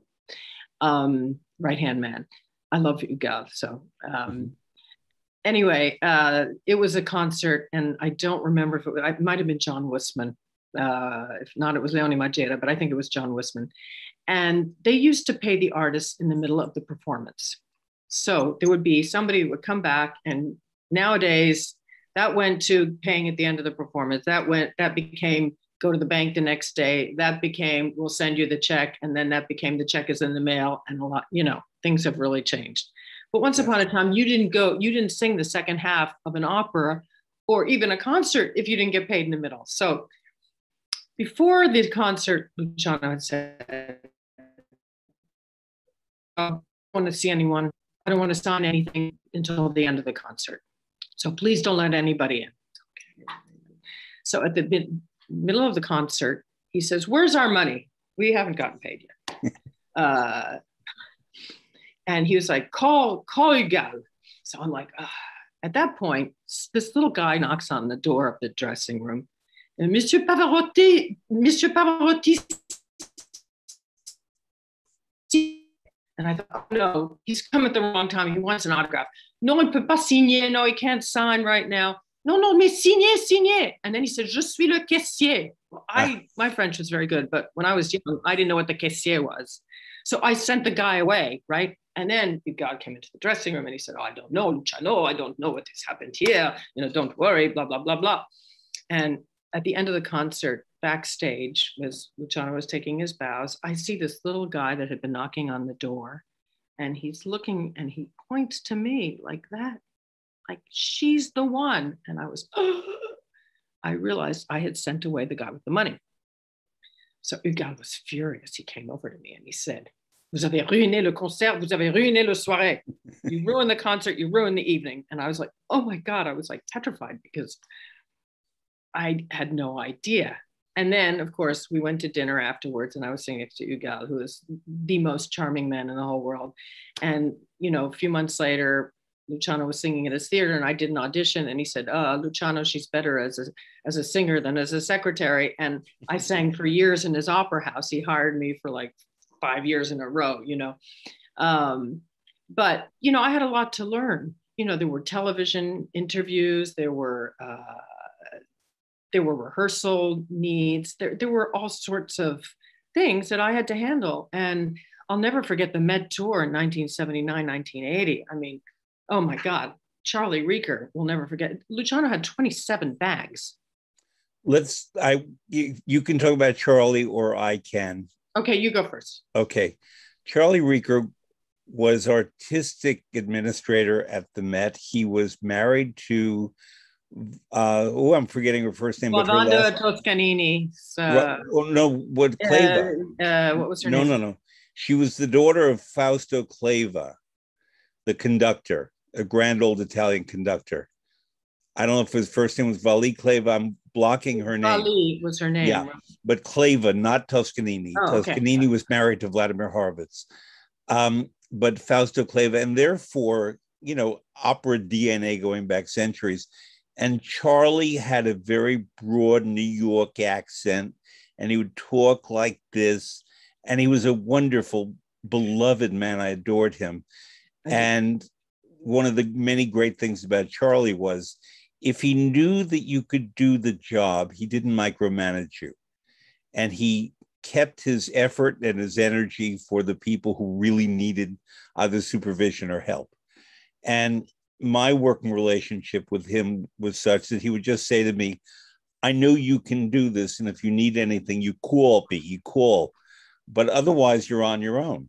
right-hand man. I love Hugues. So anyway, it was a concert, and I don't remember if it might have been John Wissman. If not, it was Leone Nozzeta, but I think it was John Wissman. And they used to pay the artists in the middle of the performance. So there would be somebody who would come back, and nowadays that went to paying at the end of the performance. That became go to the bank the next day. That became we'll send you the check, and then that became the check is in the mail, and a lot, things have really changed. But once upon a time, you didn't sing the second half of an opera or even a concert if you didn't get paid in the middle. So before the concert, Luciano had said, I don't want to see anyone. I don't want to sign anything until the end of the concert. So please don't let anybody in. Okay. So at the middle of the concert, he says, "Where's our money? We haven't gotten paid yet." And he was like, call Hugues. So I'm like, at that point, this little guy knocks on the door of the dressing room. And Monsieur Pavarotti. And I thought, oh, no, he's come at the wrong time. He wants an autograph. No, il peut pas signer. No, he can't sign right now. No, mais signer. And then he said, je suis le caissier. Well, my French was very good, but when I was young, I didn't know what the caissier was. So I sent the guy away, right? And then the guy came into the dressing room and he said, "Oh, I don't know, Luciano. I don't know what has happened here. Don't worry, blah, blah, blah, blah." And at the end of the concert, backstage, as Luciano was taking his bows, I see this little guy that had been knocking on the door, and he's looking and he points to me like that, like she's the one. And I realized I had sent away the guy with the money. So Hugues was furious. He came over to me and he said, "Vous avez ruiné le concert, vous avez ruiné le soirée." You ruined the concert, you ruined the evening. And I was like, oh my God, I was like petrified because I had no idea. And then, of course, we went to dinner afterwards and I was sitting next to Hugues, who is the most charming man in the whole world. And, a few months later, Luciano was singing at his theater and I did an audition and he said, Luciano, she's better as a singer than as a secretary. And I sang for years in his opera house. He hired me for like 5 years in a row, but, I had a lot to learn. There were television interviews, there were rehearsal needs. There were all sorts of things that I had to handle. And I'll never forget the Med Tour in 1979, 1980. I mean, oh my God, Charlie Rieker, we'll never forget. Luciano had 27 bags. You can talk about Charlie or I can. Okay, you go first. Okay. Charlie Rieker was artistic administrator at the Met. He was married to, I'm forgetting her first name. Lavanda Toscanini. Clava. What was her name? No. She was the daughter of Fausto Clava, the conductor, a grand old Italian conductor. I don't know if his first name was Vali Clava. I'm blocking her name. Vali was her name. Yeah, but Clava, not Toscanini. Toscanini okay. Was married to Vladimir Horowitz. But Fausto Clava, and therefore, opera DNA going back centuries. And Charlie had a very broad New York accent, and he would talk like this. And he was a wonderful, beloved man. I adored him. And one of the many great things about Charlie was if he knew that you could do the job, he didn't micromanage you. And he kept his effort and his energy for the people who really needed either supervision or help. And my working relationship with him was such that he would just say to me, "I know you can do this. And if you need anything, you call me, but otherwise you're on your own."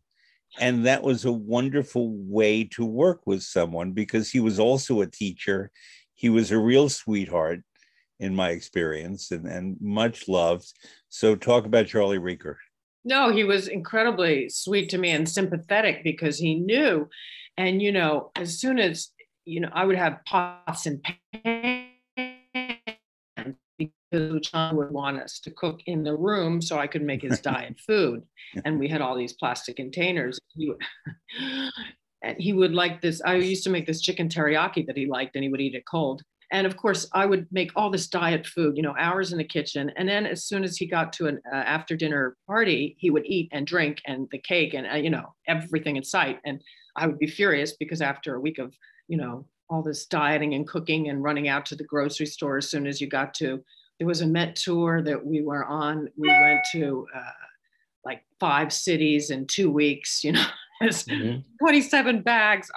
And that was a wonderful way to work with someone because he was also a teacher. He was a real sweetheart in my experience and much loved. So talk about Charlie Rieker. No, he was incredibly sweet to me and sympathetic because he knew. And, as soon as, I would have pots and pans Luciano would want us to cook in the room so I could make his diet food. And we had all these plastic containers. And he would like this. I used to make this chicken teriyaki that he liked, and he would eat it cold. And of course, I would make all this diet food, hours in the kitchen. And then as soon as he got to an after dinner party, he would eat and drink and the cake and, everything in sight. And I would be furious because after a week of, all this dieting and cooking and running out to the grocery store, as soon as you got to, there was a Met tour that we were on. We went to like 5 cities in 2 weeks, 27 bags.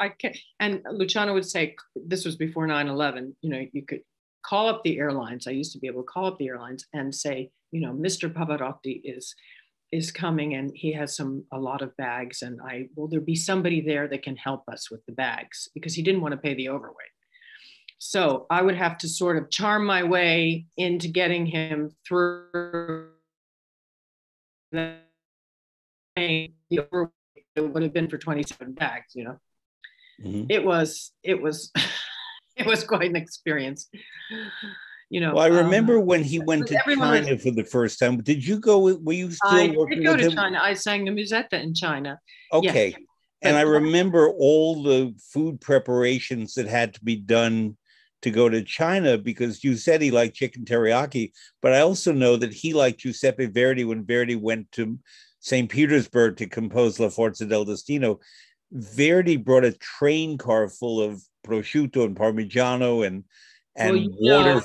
And Luciano would say, this was before 9/11, you could call up the airlines. I used to be able to call up the airlines and say, Mr. Pavarotti is coming and he has a lot of bags, and will there be somebody there that can help us with the bags? Because he didn't want to pay the overweight. So I would have to sort of charm my way into getting him through the overweight. It would have been for 27 bags, It was it was quite an experience. Well, I remember when he went to China for the first time. Did you go? Were you still working with him? I did go to China. I sang the Nozzeta in China. Okay. Yes. And I remember all the food preparations that had to be done to go to China, because you said he liked chicken teriyaki, but I also know that he liked Giuseppe Verdi when Verdi went to St. Petersburg to compose La Forza del Destino. Verdi brought a train car full of prosciutto and parmigiano and water.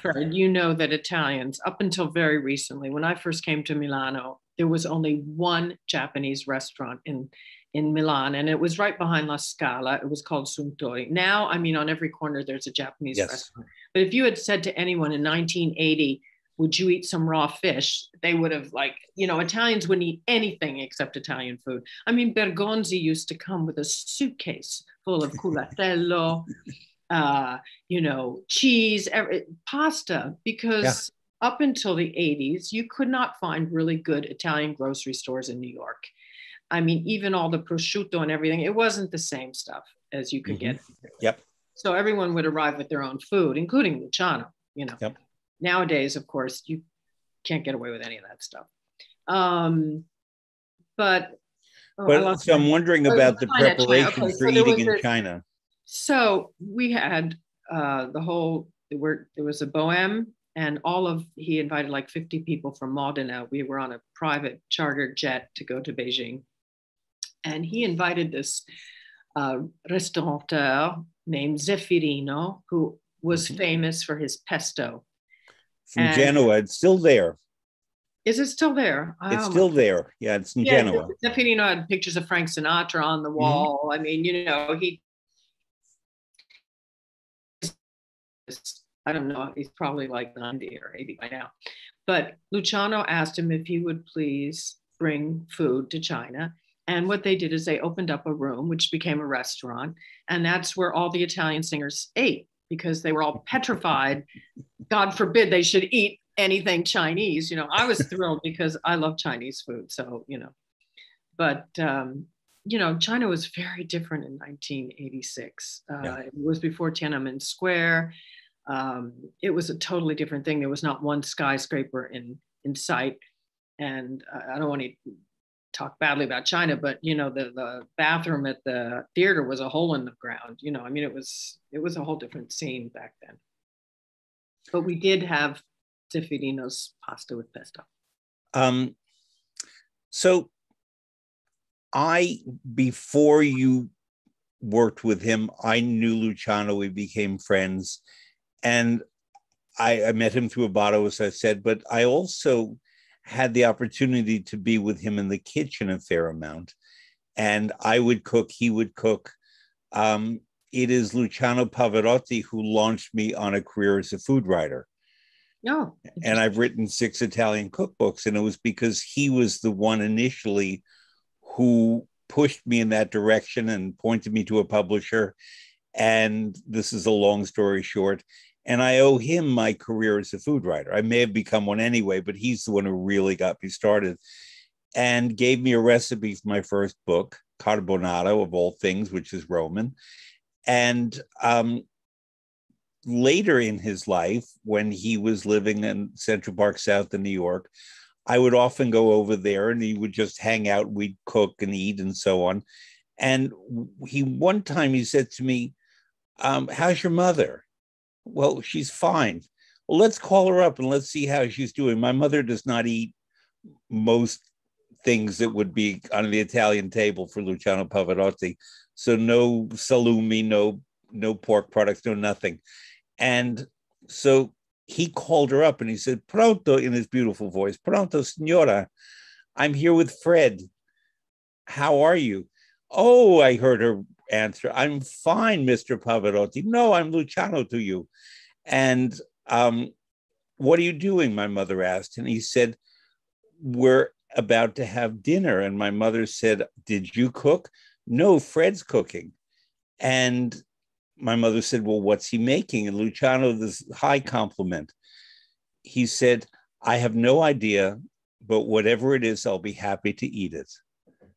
Fred, that Italians, up until very recently, when I first came to Milano, there was only one Japanese restaurant in Milan, and it was right behind La Scala. It was called Suntory. Now, on every corner there's a Japanese restaurant. But if you had said to anyone in 1980, would you eat some raw fish? They would have Italians wouldn't eat anything except Italian food. Bergonzi used to come with a suitcase full of culatello, cheese, pasta, because up until the 80s, you could not find really good Italian grocery stores in New York. Even all the prosciutto and everything, it wasn't the same stuff as you could get. Yep. So everyone would arrive with their own food, including Luciano, Yep. Nowadays, of course, you can't get away with any of that stuff. So I'm wondering about the preparation for eating in China. So we had there was a bohème, and he invited like 50 people from Modena. We were on a private chartered jet to go to Beijing. And he invited this restaurateur named Zeffirino, who was famous for his pesto. From Genoa, it's still there. Is it still there? It's still there. Yeah, it's in Genoa. Zeffirino had pictures of Frank Sinatra on the wall. I don't know, he's probably like 90 or 80 by now. But Luciano asked him if he would please bring food to China. And what they did is they opened up a room, which became a restaurant. And that's where all the Italian singers ate, because they were all petrified. God forbid they should eat anything Chinese. I was thrilled because I love Chinese food. So, but, China was very different in 1986. It was before Tiananmen Square. It was a totally different thing. There was not one skyscraper in sight. And I don't want to talk badly about China, but the bathroom at the theater was a hole in the ground. It was a whole different scene back then. But we did have Zeffirino's pasta with pesto. So before you worked with him, I knew Luciano. We became friends, and I met him through Abato, as I said, but I also had the opportunity to be with him in the kitchen a fair amount. And I would cook, he would cook. It is Luciano Pavarotti who launched me on a career as a food writer. Oh, and I've written 6 Italian cookbooks, and it was because he was the one initially who pushed me in that direction and pointed me to a publisher. And this is a long story short. And I owe him my career as a food writer. I may have become one anyway, but he's the one who really got me started and gave me a recipe for my first book, Carbonara, of all things, which is Roman. And later in his life, when he was living in Central Park South in New York, I would often go over there and he would just hang out. We'd cook and eat and so on. And one time he said to me, how's your mother? Well, she's fine. Well, let's call her up and let's see how she's doing. My mother does not eat most things that would be on the Italian table for Luciano Pavarotti. So no salumi, no pork products, no nothing. And so he called her up and he said, pronto, in his beautiful voice, pronto, signora, I'm here with Fred. How are you? Oh, I heard her answer, I'm fine, Mr. Pavarotti. No, I'm Luciano to you. And what are you doing? My mother asked. And he said, we're about to have dinner. And my mother said, did you cook? No, Fred's cooking. And my mother said, well, what's he making? And Luciano, this high compliment. He said, I have no idea, but whatever it is, I'll be happy to eat it.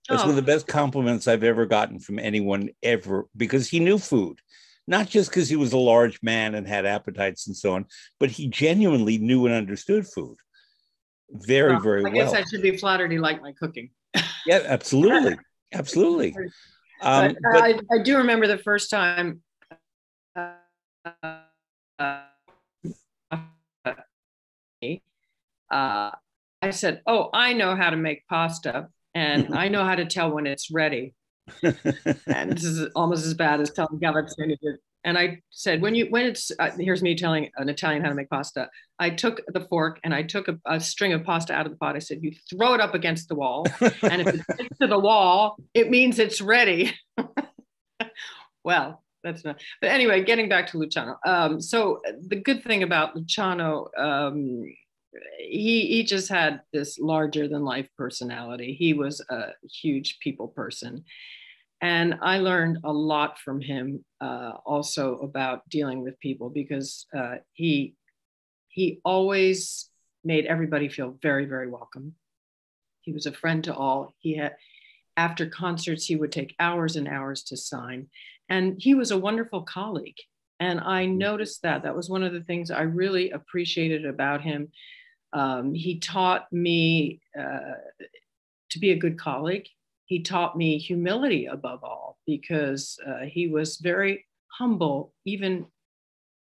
That's one of the best compliments I've ever gotten from anyone ever, because he knew food, not just because he was a large man and had appetites and so on, but he genuinely knew and understood food very, very well. I guess I should be flattered he liked my cooking. Yeah, absolutely. Absolutely. But I do remember the first time I said, oh, I know how to make pasta and I know how to tell when it's ready. And this is almost as bad as telling Gavazzini. And I said, when it's, here's me telling an Italian how to make pasta. I took the fork and I took a string of pasta out of the pot. I said, you throw it up against the wall. And if it sticks to the wall, it means it's ready. Well, that's not, but anyway, getting back to Luciano. So the good thing about Luciano, he just had this larger than life personality. He was a huge people person. And I learned a lot from him also about dealing with people, because he always made everybody feel very, very welcome. He was a friend to all. After concerts, he would take hours and hours to sign. And he was a wonderful colleague. And I noticed that was one of the things I really appreciated about him. He taught me to be a good colleague. He taught me humility above all, because he was very humble, even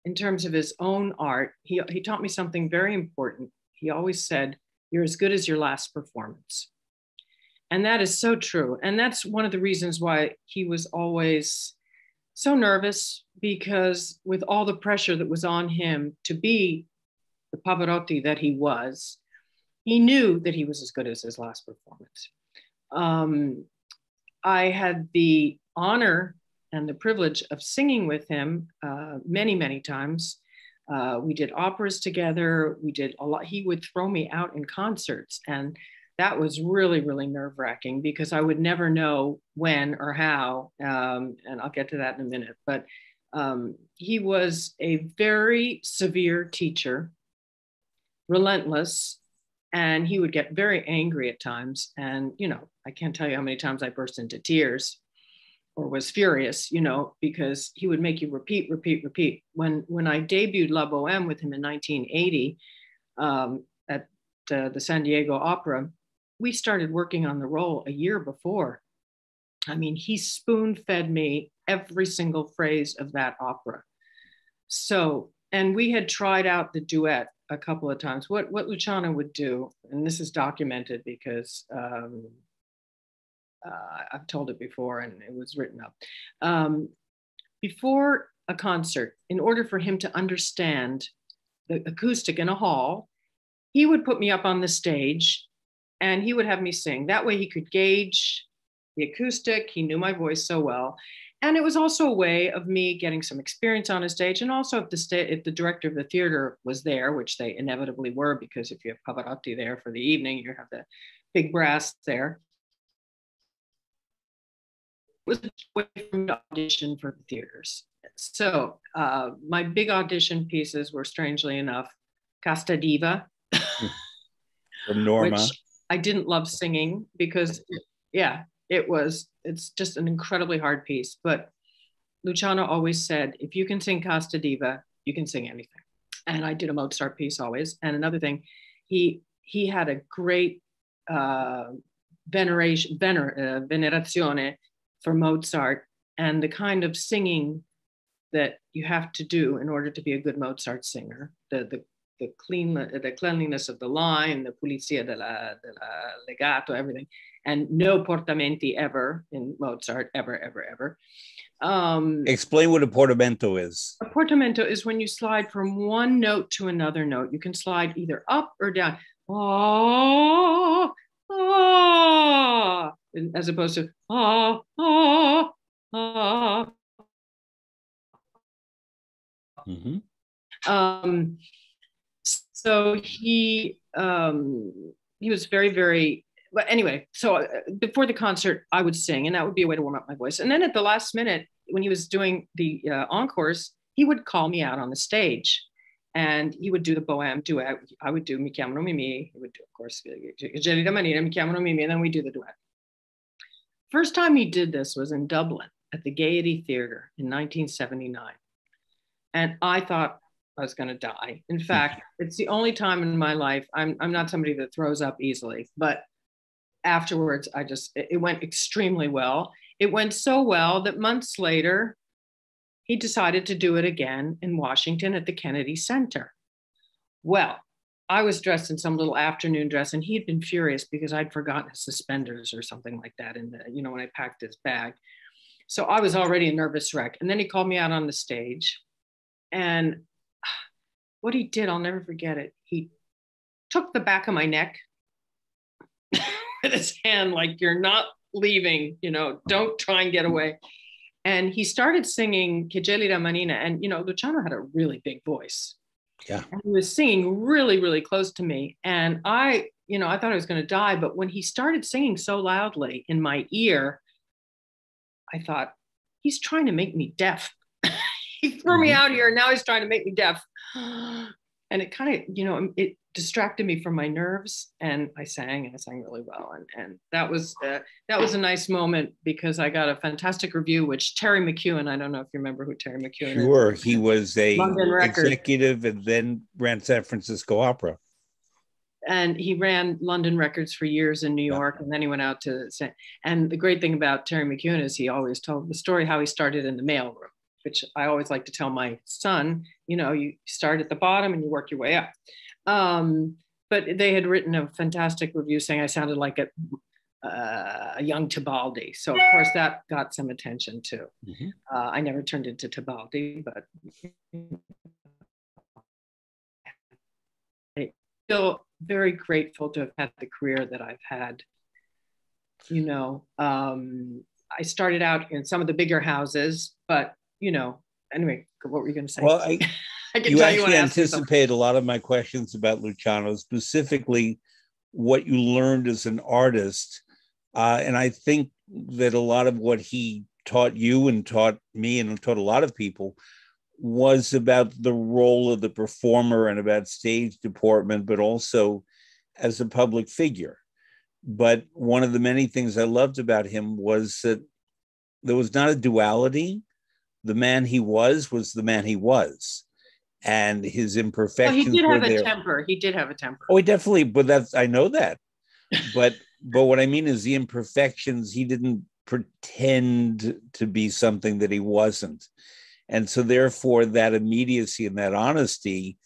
in terms of his own art. He taught me something very important. He always said, you're as good as your last performance. And that is so true. And that's one of the reasons why he was always so nervous, because with all the pressure that was on him to be the Pavarotti that he was, he knew that he was as good as his last performance. I had the honor and the privilege of singing with him many, many times. We did operas together. We did a lot. He would throw me out in concerts, and that was really, really nerve-wracking, because I would never know when or how, and I'll get to that in a minute. But he was a very severe teacher, relentless, and he would get very angry at times. And, I can't tell you how many times I burst into tears or was furious, because he would make you repeat, repeat, repeat. When I debuted La Boheme with him in 1980 at the San Diego Opera, we started working on the role a year before. I mean, he spoon-fed me every single phrase of that opera. So, and we had tried out the duet a couple of times. What Luciano would do, and this is documented because I've told it before and it was written up. Before a concert, in order for him to understand the acoustic in a hall, he would put me up on the stage and he would have me sing. That way he could gauge the acoustic. He knew my voice so well. And it was also a way of me getting some experience on a stage. And also if the director of the theater was there, which they inevitably were, because if you have Pavarotti there for the evening, you have the big brass there. It was a way for me to audition for the theaters. So my big audition pieces were, strangely enough, Casta Diva. From Norma. Which I didn't love singing because, it's just an incredibly hard piece. But Luciano always said, if you can sing Casta Diva, You can sing anything. And I did a Mozart piece always. And another thing, he had a great venerazione for Mozart and the kind of singing that you have to do in order to be a good Mozart singer. The cleanliness of the line, the pulizia della legato, everything, and no portamenti ever in Mozart, ever. Explain what a portamento is. A portamento is when you slide from one note to another note. You can slide either up or down. As opposed to So he was very, very, but anyway, so before the concert, I would sing, and that would be a way to warm up my voice. And then at the last minute, when he was doing the encores, he would call me out on the stage, and he would do the Bohème duet. I would do Mi chiamano Mimi. He would do, of course, Gelida Manina, Mi chiamano Mimi, and then we do the duet. First time he did this was in Dublin at the Gaiety Theatre in 1979. And I thought I was going to die. In fact, it's the only time in my life, I'm not somebody that throws up easily, but afterwards, it went extremely well. It went so well that months later, he decided to do it again in Washington at the Kennedy Center. Well, I was dressed in some little afternoon dress, and he had been furious because I'd forgotten his suspenders or something like that when I packed his bag. So I was already a nervous wreck. And then he called me out on the stage, and what he did, I'll never forget it. He took the back of my neck with his hand, like, you're not leaving, don't try and get away. And he started singing Che gelida manina. And, Luciano had a really big voice. Yeah. And he was singing really, really close to me. And I thought I was going to die. But when he started singing so loudly in my ear, I thought, he's trying to make me deaf. He threw me out here, and now he's trying to make me deaf. And it kind of, it distracted me from my nerves, and I sang really well. And that was a nice moment, because I got a fantastic review, which Terry McEwen, I don't know if you remember who Terry McEwen is. Sure, he was a London executive and then ran San Francisco Opera. And he ran London Records for years in New York, and then he went out to, and the great thing about Terry McEwen is he always told the story how he started in the mailroom, which I always like to tell my son, you start at the bottom and you work your way up. But they had written a fantastic review saying I sounded like a young Tebaldi. So of course that got some attention too. I never turned into Tebaldi, but I feel very grateful to have had the career that I've had. I started out in some of the bigger houses, but anyway, what were you going to say? Well, I can you tell actually anticipate a lot of my questions about Luciano, specifically what you learned as an artist. And I think that a lot of what he taught you and taught me and taught a lot of people was about the role of the performer and about stage deportment, but also as a public figure. But one of the many things I loved about him was that there was not a duality. The man he was the man he was. And his imperfections. Well, he did have a temper. He did have a temper. Oh, he definitely, but I know that. But what I mean is the imperfections, he didn't pretend to be something that he wasn't. And so therefore that immediacy and that honesty,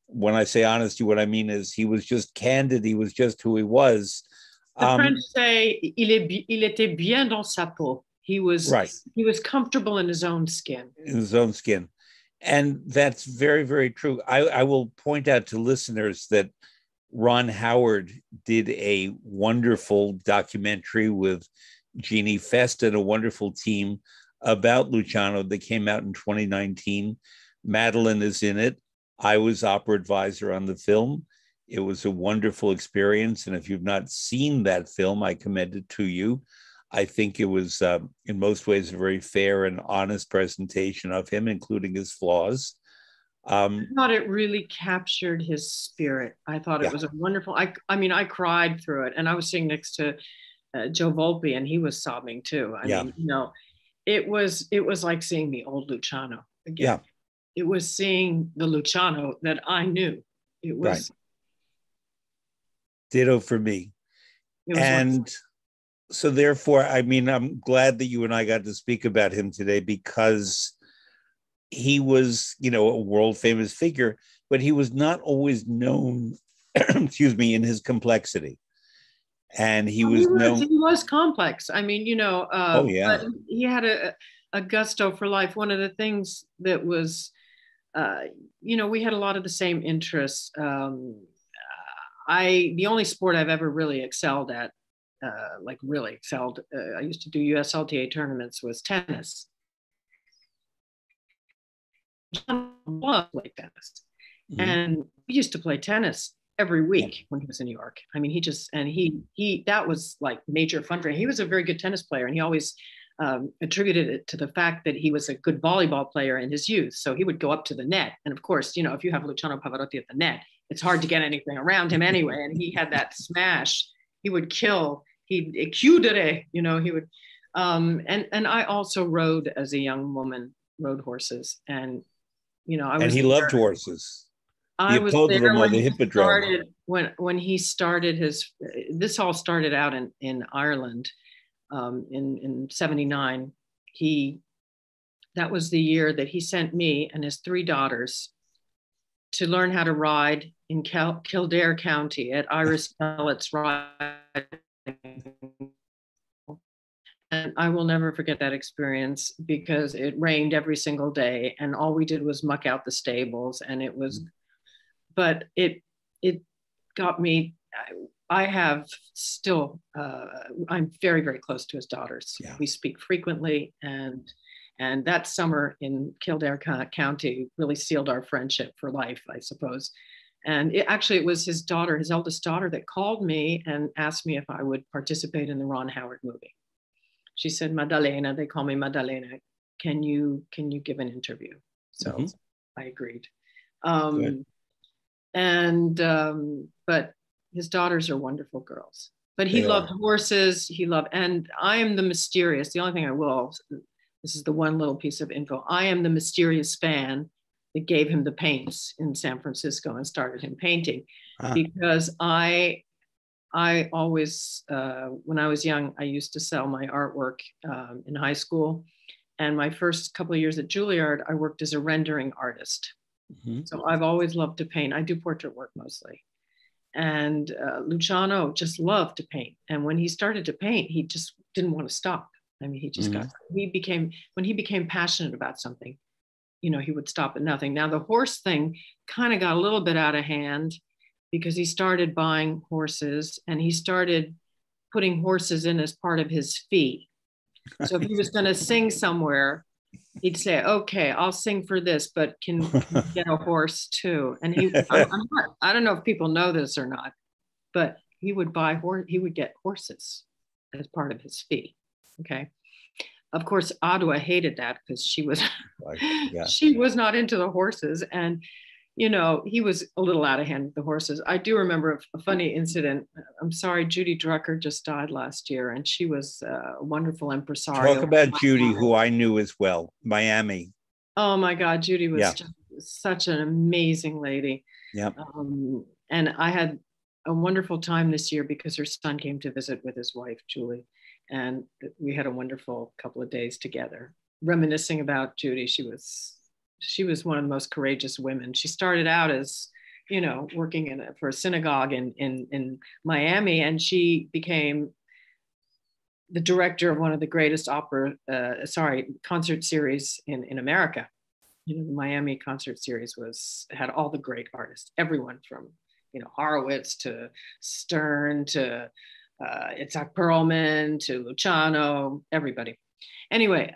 when I say honesty, what I mean is he was just candid. He was just who he was. The French say, il était bien dans sa peau. He was right. He was comfortable in his own skin. In his own skin. And that's very, very true. I will point out to listeners that Ron Howard did a wonderful documentary with Jeannie Fest and a wonderful team about Luciano that came out in 2019. Madelyn is in it. I was opera advisor on the film. It was a wonderful experience. And if you've not seen that film, I commend it to you. I think it was, in most ways, a very fair and honest presentation of him, including his flaws. I thought it really captured his spirit. I thought it was a wonderful, I mean, I cried through it. And I was sitting next to Joe Volpe, and he was sobbing too. I mean, it was like seeing the old Luciano again. it was seeing the Luciano that I knew. It was, right. Ditto for me. it was And wonderful. so therefore, I mean, I'm glad that you and I got to speak about him today, because he was, you know, a world famous figure, but he was not always known, excuse me, in his complexity. And he Well, was known. he was complex. I mean, you know, Oh but yeah. he had a gusto for life. One of the things that was, uh, you know, we had a lot of the same interests. The only sport I've ever really excelled at, like really excelled, I used to do USLTA tournaments, was tennis. John loved play tennis. Mm-hmm. And we used to play tennis every Yeah. week when he was in New York. I mean, he just, and he that was like major fun for him. He was a very good tennis player, and he always attributed it to the fact that he was a good volleyball player in his youth. So he would go up to the net. And of course, you know, if you have Luciano Pavarotti at the net, it's hard to get anything around him anyway. And he had that smash. He would kill, he'd chiudere, you know, he would. And I also rode as a young woman, rode horses. And, you know, I And was he loved horses. The I was there hippodrome or when the he hippodrome. started, when he started his, this all started out in Ireland, in 79. That was the year that he sent me and his three daughters to learn how to ride in Kildare County at Iris Pellet's riding. And I will never forget that experience, because it rained every single day and all we did was muck out the stables, and it was, but it got me. I have still, I'm very, very close to his daughters. Yeah. We speak frequently, and that summer in Kildare County really sealed our friendship for life, I suppose. And it was his daughter, his eldest daughter, that called me and asked me if I would participate in the Ron Howard movie. She said, Madalena, they call me Madalena, can you give an interview? So I agreed. But his daughters are wonderful girls. But he loved horses. And I am the mysterious, the only thing I will, this is the one little piece of info, I am the mysterious fan that gave him the paints in San Francisco and started him painting. Because I always, when I was young, I used to sell my artwork in high school. And my first couple of years at Juilliard, I worked as a rendering artist. So I've always loved to paint. I do portrait work mostly. And Luciano just loved to paint. And when he started to paint, he just didn't want to stop. I mean, when he became passionate about something, you know, he would stop at nothing. Now the horse thing kind of got a little bit out of hand, because he started buying horses and he started putting horses in as part of his fee. So if he was going to sing somewhere, he'd say, okay, I'll sing for this, but can you get a horse too? And I don't know if people know this or not, but he would get horses as part of his fee. Okay. Of course, Adwa hated that, because she was not into the horses. And, you know, he was a little out of hand with the horses. I do remember a funny incident. I'm sorry, Judy Drucker just died last year, and she was a wonderful impresario. Talk about Judy, who I knew as well, Miami. Oh my God, Judy was just such an amazing lady. Yeah. And I had a wonderful time this year, because her son came to visit with his wife, Julie. And we had a wonderful couple of days together, reminiscing about Judy. She was one of the most courageous women. She started out as, you know, working for a synagogue in Miami, and she became the director of one of the greatest concert series in America. You know, the Miami concert series had all the great artists, everyone from, you know, Horowitz to Stern to Itzhak Perlman to Luciano, everybody. Anyway,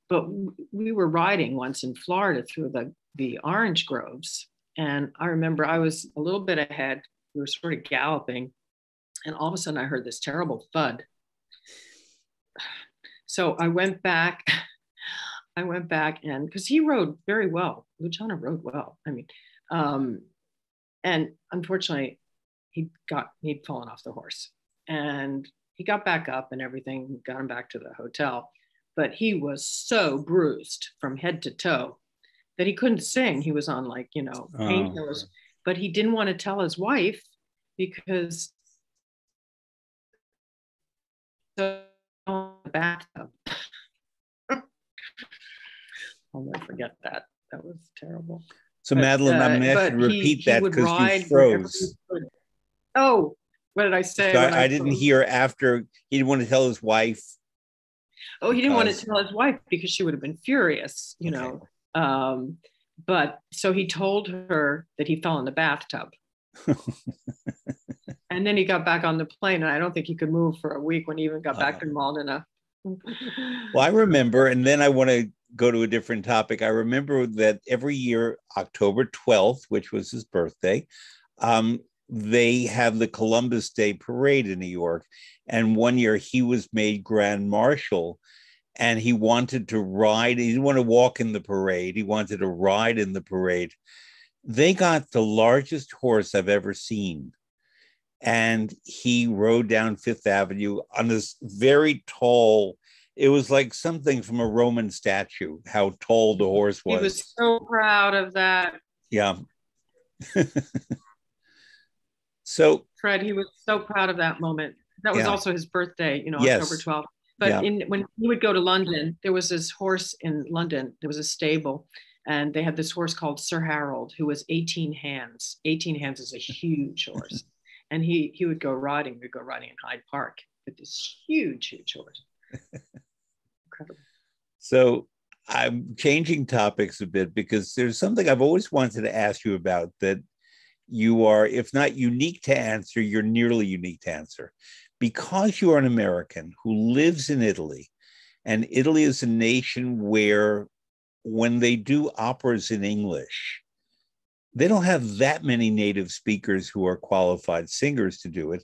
but we were riding once in Florida through the orange groves. And I remember I was a little bit ahead. We were sort of galloping. And all of a sudden I heard this terrible thud. So I went back. And because he rode very well. Luciano rode well. I mean, and unfortunately he'd fallen off the horse. And he got back up and everything, got him back to the hotel. But he was so bruised from head to toe that he couldn't sing. He was on like, painkillers, but he didn't want to tell his wife because the bathtub. I'll never forget that. That was terrible. So Madelyn, I'm going to have to repeat that because you froze. Oh, what did I say? So I didn't hear after he didn't want to tell his wife. Oh, he didn't want to tell his wife because she would have been furious, know. But so he told her that he fell in the bathtub. And then he got back on the plane, and I don't think he could move for a week when he even got back to Malta. Well, I remember, and then I want to go to a different topic. I remember that every year, October 12th, which was his birthday, they have the Columbus Day Parade in New York. And one year he was made Grand Marshal, and he wanted to ride. He didn't want to walk in the parade. He wanted to ride in the parade. They got the largest horse I've ever seen. And he rode down Fifth Avenue on this very tall, it was like something from a Roman statue, how tall the horse was. He was so proud of that. Yeah. So Fred, he was so proud of that moment. That was also his birthday, yes. October 12th. But when he would go to London, there was this horse in London. There was a stable, and they had this horse called Sir Harold, who was 18 hands. 18 hands is a huge horse. And he would go riding. We'd go riding in Hyde Park with this huge horse. Incredible. So I'm changing topics a bit because there's something I've always wanted to ask you about that you are, if not unique to answer, you're nearly unique to answer. Because you are an American who lives in Italy, and Italy is a nation where when they do operas in English, they don't have that many native speakers who are qualified singers to do it.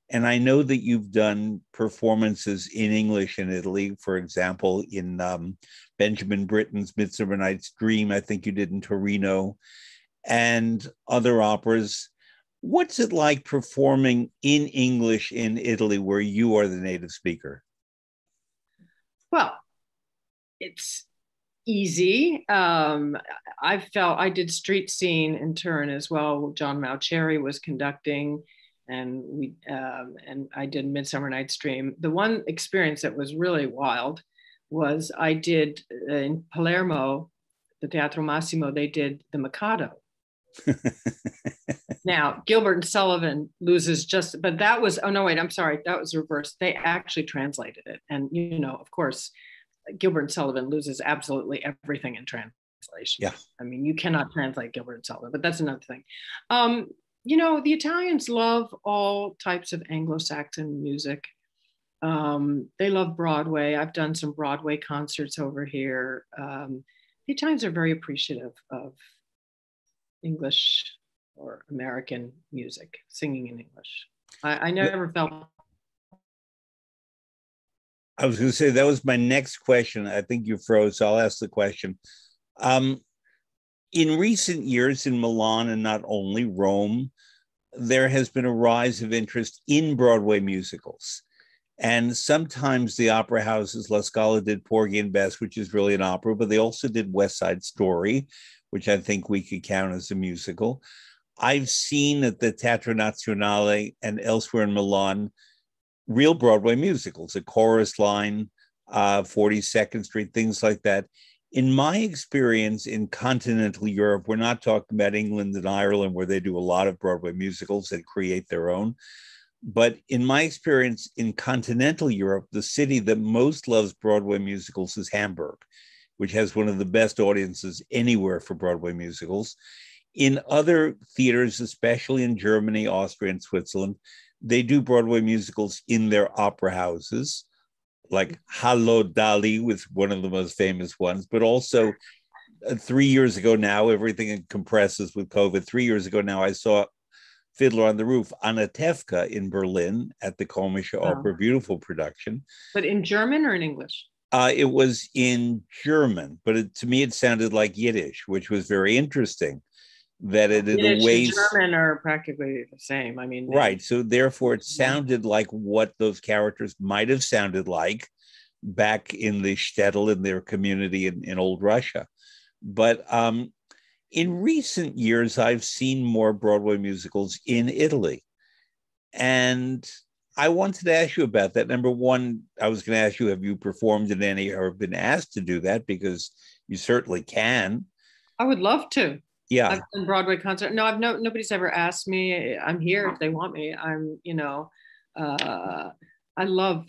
And I know that you've done performances in English in Italy, for example, in Benjamin Britten's Midsummer Night's Dream, I think you did in Torino, and other operas. What's it like performing in English in Italy where you are the native speaker? Well, it's easy. I did Street Scene in Turin as well. John Mauceri was conducting, and I did Midsummer Night's Dream. The one experience that was really wild was I did in Palermo, the Teatro Massimo, they did The Mikado. Now, Gilbert and Sullivan loses but that was, that was reversed. They actually translated it. And, of course, Gilbert and Sullivan loses absolutely everything in translation. Yeah. I mean, you cannot translate Gilbert and Sullivan, but that's another thing. The Italians love all types of Anglo-Saxon music. They love Broadway. I've done some Broadway concerts over here. The Italians are very appreciative of English or American music, singing in English. I never felt. I was going to say that was my next question. I think you froze, so I'll ask the question. In recent years in Milan, and not only Rome, there has been a rise of interest in Broadway musicals. And sometimes the opera houses, La Scala did Porgy and Bess, which is really an opera, but they also did West Side Story, which I think we could count as a musical. I've seen at the Teatro Nazionale and elsewhere in Milan, real Broadway musicals, a Chorus Line, 42nd Street, things like that. In my experience in continental Europe, we're not talking about England and Ireland, where they do a lot of Broadway musicals and create their own. But in my experience in continental Europe, the city that most loves Broadway musicals is Hamburg, which has one of the best audiences anywhere for Broadway musicals. In other theaters, especially in Germany, Austria, and Switzerland, they do Broadway musicals in their opera houses, like Hallo Dali was one of the most famous ones, but also 3 years ago now, everything compresses with COVID. 3 years ago now, I saw Fiddler on the Roof, Anatevka in Berlin at the Komische Oper, beautiful production. But in German or in English? It was in German, but to me, it sounded like Yiddish, which was very interesting. That it in a way, German are practically the same. I mean, right. So therefore, it sounded like what those characters might have sounded like back in the shtetl, in their community in old Russia. But in recent years, I've seen more Broadway musicals in Italy. And I wanted to ask you about that. Number one, I was going to ask you, have you performed in any or been asked to do that? Because you certainly can. I would love to. Yeah. I've done Broadway concert. No, nobody's ever asked me. I'm here if they want me. I love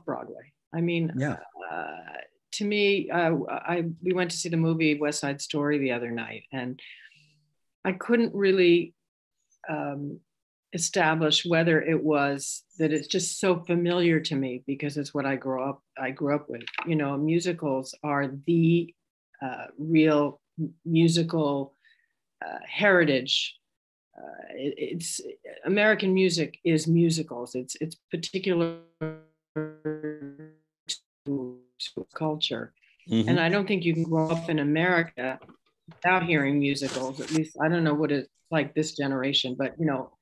Broadway. I mean, Yeah. to me, we went to see the movie West Side Story the other night, and I couldn't really establish whether it was that it's just so familiar to me because it's what I grew up with. Musicals are the real musical heritage. It's American music is musicals. It's particular to culture, Mm-hmm. and I don't think you can grow up in America without hearing musicals. At least I don't know what it's like this generation, but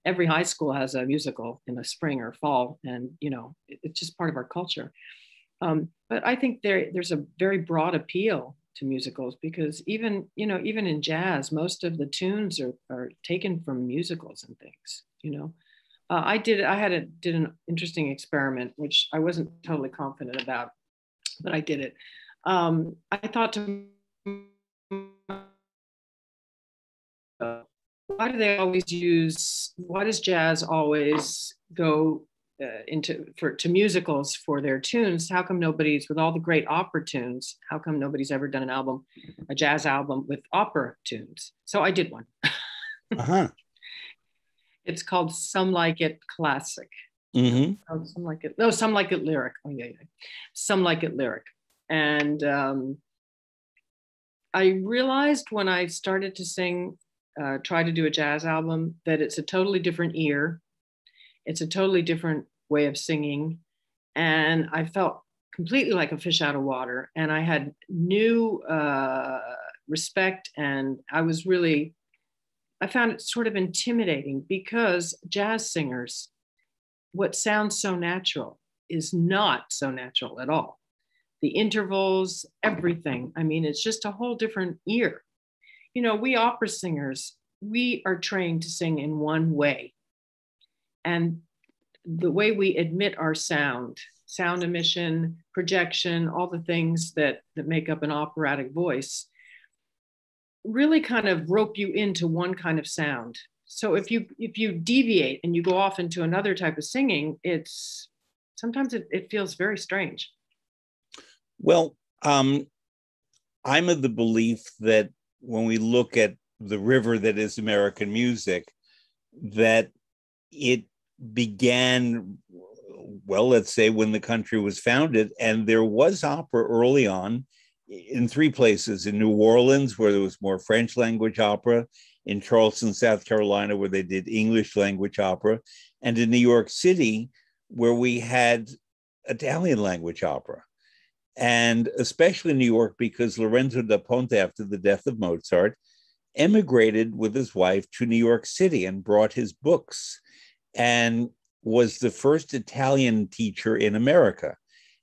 every high school has a musical in the spring or fall, and it's just part of our culture. But I think there's a very broad appeal to musicals because even in jazz, most of the tunes are taken from musicals and things. Did an interesting experiment, which I wasn't totally confident about, but I did it. I thought to why does jazz always go to musicals for their tunes? How come with all the great opera tunes, how come nobody's ever done a jazz album with opera tunes? So I did one. Uh-huh. It's called Some Like It Classic. Mm-hmm. Some Like It Lyric. Oh yeah. Some Like It Lyric. And I realized when I started to sing, try to do a jazz album, that it's a totally different ear. It's a totally different way of singing. And I felt completely like a fish out of water. And I had new respect. And I found it sort of intimidating because jazz singers, what sounds so natural is not so natural at all. The intervals, everything. I mean, it's just a whole different ear. We opera singers, we are trained to sing in one way. And the way we emit our sound emission, projection, all the things that make up an operatic voice, really kind of rope you into one kind of sound. So if you deviate and you go off into another type of singing, sometimes it feels very strange. Well, I'm of the belief that when we look at the river that is American music, that it began, well, let's say when the country was founded, and there was opera early on in three places: in New Orleans, where there was more French language opera, in Charleston, South Carolina, where they did English language opera, and in New York City, where we had Italian language opera. And especially in New York, because Lorenzo da Ponte, after the death of Mozart, emigrated with his wife to New York City and brought his books, and was the first Italian teacher in America.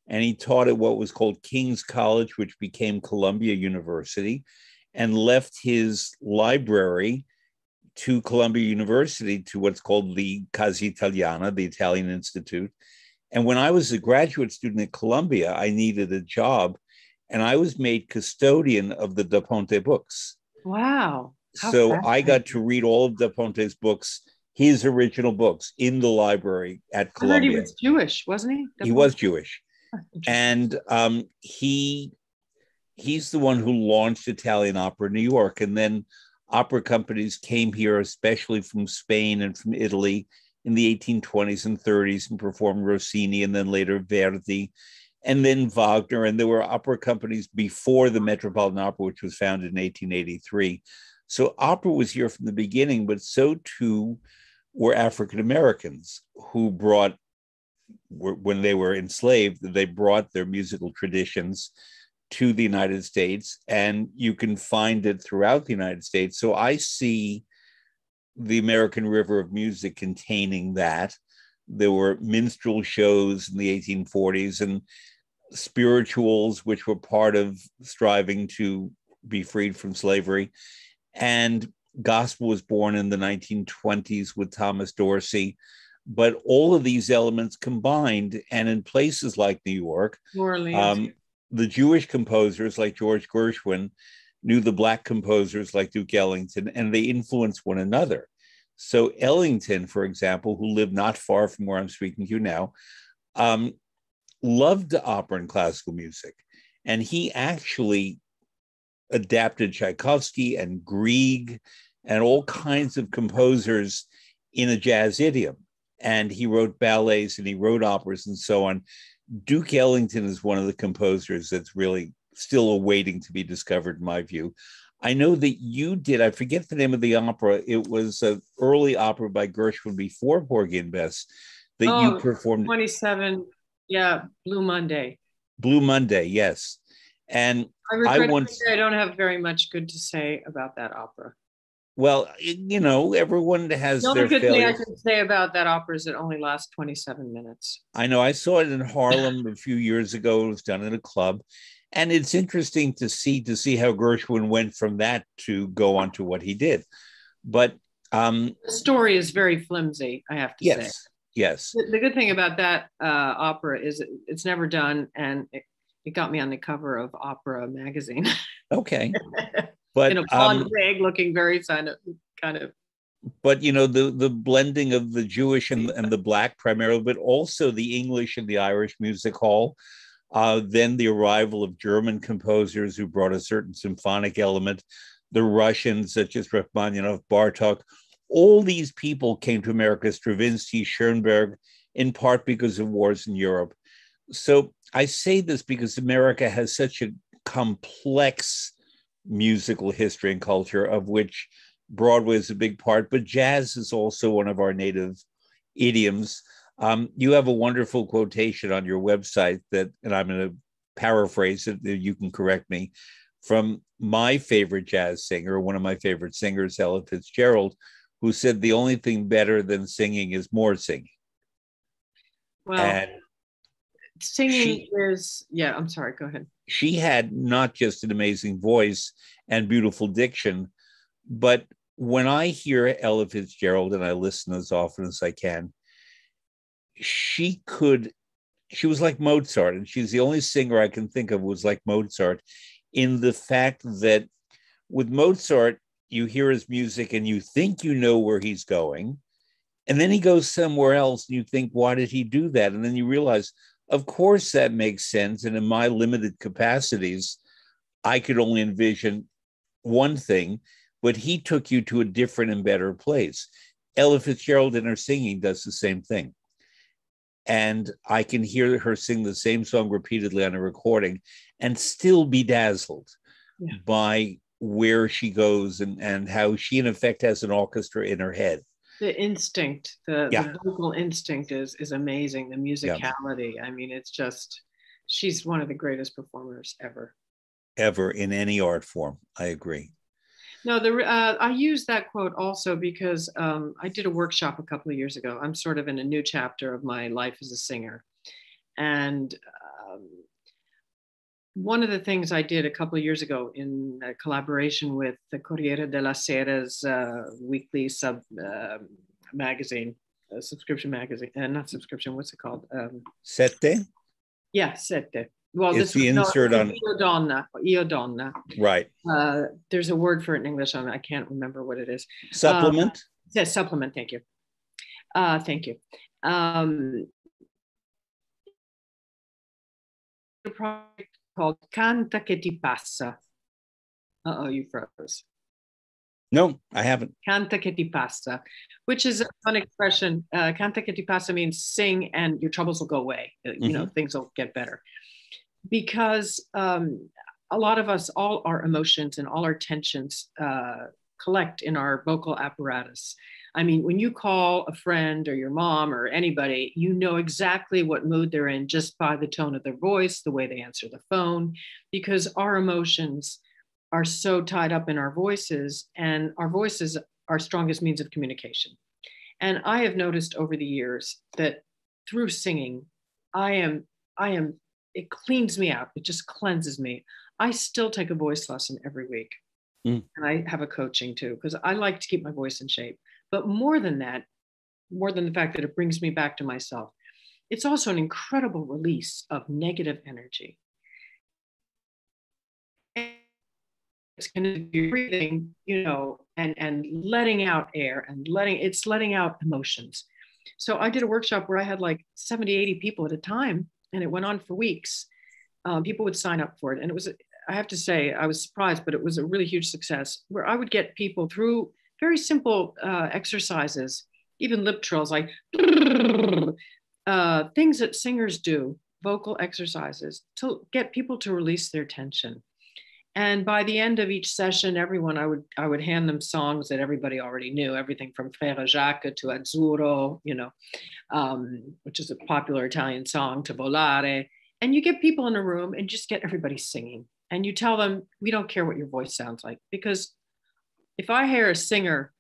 And he taught at what was called King's College, which became Columbia University, and left his library to Columbia University, to what's called the Casa Italiana, the Italian Institute. And when I was a graduate student at Columbia, I needed a job, and I was made custodian of the Da Ponte books. Wow. So I got to read all of Da Ponte's books, his original books, in the library at Columbia. I heard he was Jewish, wasn't he? He was Jewish. And he's the one who launched Italian opera in New York. And then opera companies came here, especially from Spain and from Italy, in the 1820s and 30s, and performed Rossini, and then later Verdi, and then Wagner. And there were opera companies before the Metropolitan Opera, which was founded in 1883. So opera was here from the beginning, but so too were African Americans who brought, when they were enslaved, they brought their musical traditions to the United States, and you can find it throughout the United States. So I see the American river of music containing that. There were minstrel shows in the 1840s and spirituals, which were part of striving to be freed from slavery. And gospel was born in the 1920s with Thomas Dorsey. But all of these elements combined, and in places like New York, New Orleans. The Jewish composers like George Gershwin knew the Black composers like Duke Ellington, and they influenced one another. So Ellington, for example, who lived not far from where I'm speaking to you now, loved opera and classical music. And he actually adapted Tchaikovsky and Grieg and all kinds of composers in a jazz idiom. And he wrote ballets and he wrote operas and so on. Duke Ellington is one of the composers that's really still awaiting to be discovered, in my view. I know that you did, I forget the name of the opera. It was an early opera by Gershwin before Porgy and Bess that you performed. 27, yeah, Blue Monday. Blue Monday, yes. And I don't have very much good to say about that opera. Well, you know, everyone has their failures. The only good thing I can say about that opera is it only lasts 27 minutes. I know. I saw it in Harlem a few years ago. It was done in a club. And it's interesting to see how Gershwin went from that to go on to what he did. But the story is very flimsy, I have to say. Yes. The good thing about that opera is it's never done, and it got me on the cover of Opera magazine. Okay. But in a blonde wig, looking very kind of. But you know, the blending of the Jewish and the Black primarily, but also the English and the Irish music hall. Then the arrival of German composers who brought a certain symphonic element. The Russians, such as Rachmaninoff, Bartok. All these people came to America, Stravinsky, Schoenberg, in part because of wars in Europe. So I say this because America has such a complex musical history and culture, of which Broadway is a big part, but jazz is also one of our native idioms. You have a wonderful quotation on your website and I'm going to paraphrase it, you can correct me, from my favorite jazz singer, one of my favorite singers, Ella Fitzgerald, who said the only thing better than singing is more singing. Well, and singing is, I'm sorry, go ahead. She had not just an amazing voice and beautiful diction, but when I hear Ella Fitzgerald, and I listen as often as I can, she was like Mozart, and she's the only singer I can think of who was like Mozart, in the fact that with Mozart, you hear his music and you think you know where he's going, and then he goes somewhere else and you think, why did he do that? And then you realize, of course, that makes sense. And in my limited capacities, I could only envision one thing, but he took you to a different and better place. Ella Fitzgerald in her singing does the same thing. And I can hear her sing the same song repeatedly on a recording and still be dazzled by where she goes and how she, in effect, has an orchestra in her head. The instinct, the vocal instinct is amazing. The musicality. I mean, it's just, she's one of the greatest performers ever. Ever in any art form. I agree. No, I use that quote also because I did a workshop a couple of years ago. I'm sort of in a new chapter of my life as a singer. And one of the things I did a couple of years ago in collaboration with the Corriere della Sera's weekly magazine, subscription magazine, not subscription, what's it called? Sette? Yeah, Sette. Well, it's the insert on Io Donna. Right. There's a word for it in English. I can't remember what it is. Supplement? Yes, supplement. Thank you. Thank you. A project called Canta che ti passa. You froze. No, I haven't. Canta che ti passa, which is a fun expression. Canta che ti passa means sing and your troubles will go away. You know, things will get better. Because a lot of us, all our emotions and all our tensions collect in our vocal apparatus. I mean, when you call a friend or your mom or anybody, you know exactly what mood they're in just by the tone of their voice, the way they answer the phone, because our emotions are so tied up in our voices, and our voices are our strongest means of communication. And I have noticed over the years that through singing, it cleans me out. It just cleanses me. I still take a voice lesson every week. And I have a coaching too, because I like to keep my voice in shape. But more than that, more than the fact that it brings me back to myself, it's also an incredible release of negative energy. It's going to be breathing, you know, and letting out air and letting out emotions. So I did a workshop where I had like 70, 80 people at a time, and it went on for weeks. People would sign up for it. And it was, I have to say, I was surprised, but it was a really huge success, where I would get people through very simple exercises, even lip trills, like things that singers do, vocal exercises, to get people to release their tension. And by the end of each session, everyone, I would hand them songs that everybody already knew, everything from Frère Jacques to Azzurro, you know, which is a popular Italian song, to Volare. And you get people in a room and just get everybody singing. And you tell them, we don't care what your voice sounds like, because if I hear a singer,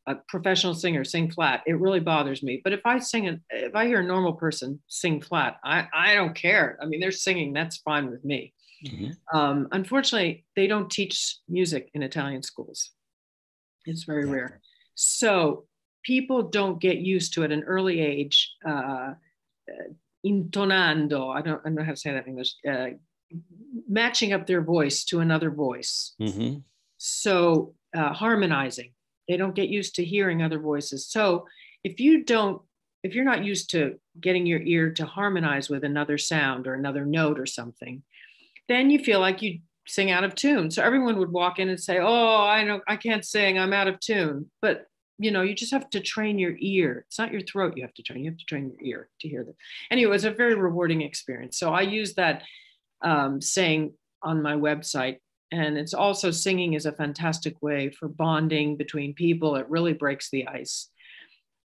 a professional singer, sing flat, it really bothers me. But if I hear a normal person sing flat, I don't care. I mean, they're singing, that's fine with me. Mm-hmm. Unfortunately, they don't teach music in Italian schools. It's very rare. So people don't get used to at an early age, intonando, I don't know how to say that in English, matching up their voice to another voice. Mm-hmm. So harmonizing, they don't get used to hearing other voices. So if you're not used to getting your ear to harmonize with another sound or another note or something, then you feel like you sing out of tune. So everyone would walk in and say, oh, I can't sing, I'm out of tune. But you know, you just have to train your ear. It's not your throat you have to train your ear to hear that. Anyway, it was a very rewarding experience. So I use that saying on my website. And it's also, singing is a fantastic way for bonding between people. It really breaks the ice.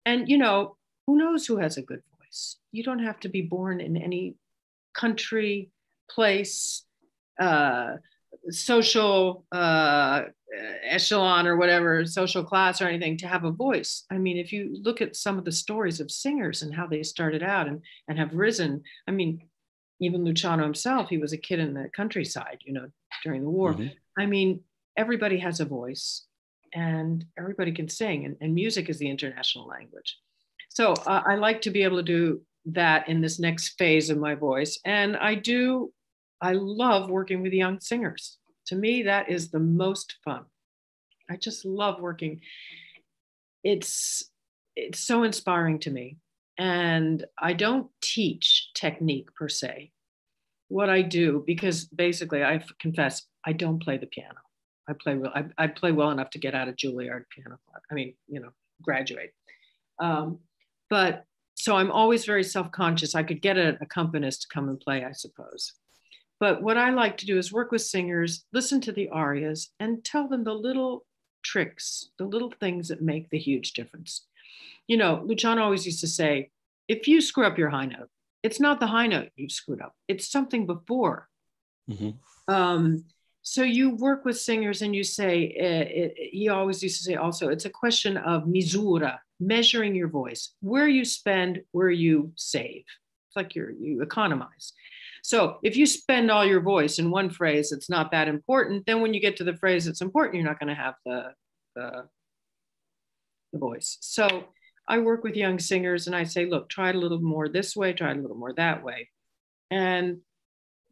And, you know, who knows who has a good voice? You don't have to be born in any country, place, social echelon or whatever, social class or anything, to have a voice. I mean, if you look at some of the stories of singers and how they started out and have risen, I mean, even Luciano himself, he was a kid in the countryside, you know, during the war. Mm-hmm. I mean, everybody has a voice and everybody can sing, and music is the international language. So I like to be able to do that in this next phase of my voice. And I love working with young singers. To me, that is the most fun. I just love working. It's so inspiring to me. And I don't teach technique per se. What I do, because basically, I confess, I don't play the piano. I play well enough to get out of Juilliard piano club. I mean, you know, graduate. But so I'm always very self-conscious. I could get an accompanist to come and play, I suppose. But what I like to do is work with singers, listen to the arias, and tell them the little tricks, the little things that make the huge difference. You know, Luciano always used to say, if you screw up your high note, it's not the high note you've screwed up, it's something before. Mm-hmm. So you work with singers and you say, he always used to say also, it's a question of misura, measuring your voice, where you spend, where you save. It's like you economize. So if you spend all your voice in one phrase, it's not that important. Then when you get to the phrase that's important, you're not going to have the voice. So I work with young singers and I say, look, try it a little more this way, try it a little more that way. And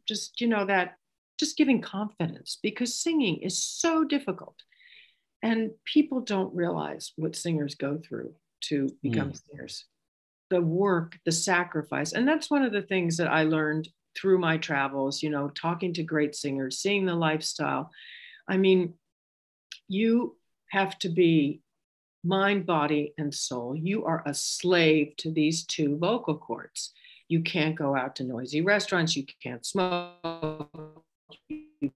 just, you know, that just giving confidence, because singing is so difficult. And people don't realize what singers go through to become singers. The work, the sacrifice. And that's one of the things that I learned through my travels, you know, talking to great singers, seeing the lifestyle. I mean, you have to be mind, body, and soul. You are a slave to these two vocal cords. You can't go out to noisy restaurants. You can't smoke. You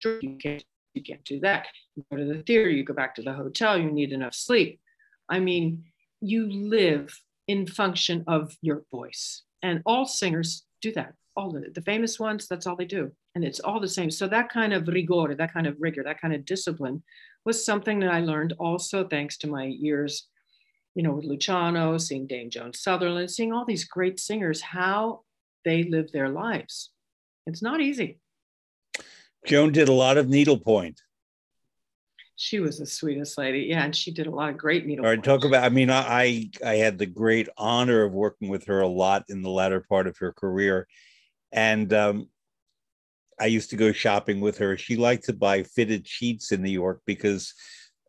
can't do that. You go to the theater, you go back to the hotel, you need enough sleep. I mean, you live in function of your voice. And all singers do that. All the famous ones, that's all they do. And it's all the same. So that kind of rigor, that kind of rigor, that kind of discipline was something that I learned also thanks to my years, you know, with Luciano, seeing Dame Joan Sutherland, seeing all these great singers, how they live their lives. It's not easy. Joan did a lot of needlepoint. She was the sweetest lady. Yeah, and she did a lot of great All right, needlepoint. talk about, I mean, I had the great honor of working with her a lot in the latter part of her career. And I used to go shopping with her. She liked to buy fitted sheets in New York because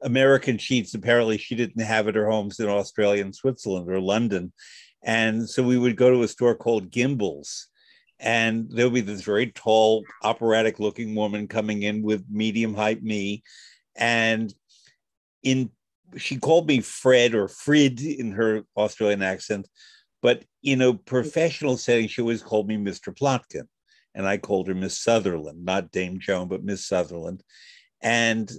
American sheets, apparently she didn't have at her homes in Australia and Switzerland or London. And so we would go to a store called Gimbel's, and there'll be this very tall, operatic looking woman coming in with medium height me. And in she called me Fred or Frid in her Australian accent, but in a professional setting, she always called me Mr. Plotkin. And I called her Miss Sutherland, not Dame Joan, but Miss Sutherland. And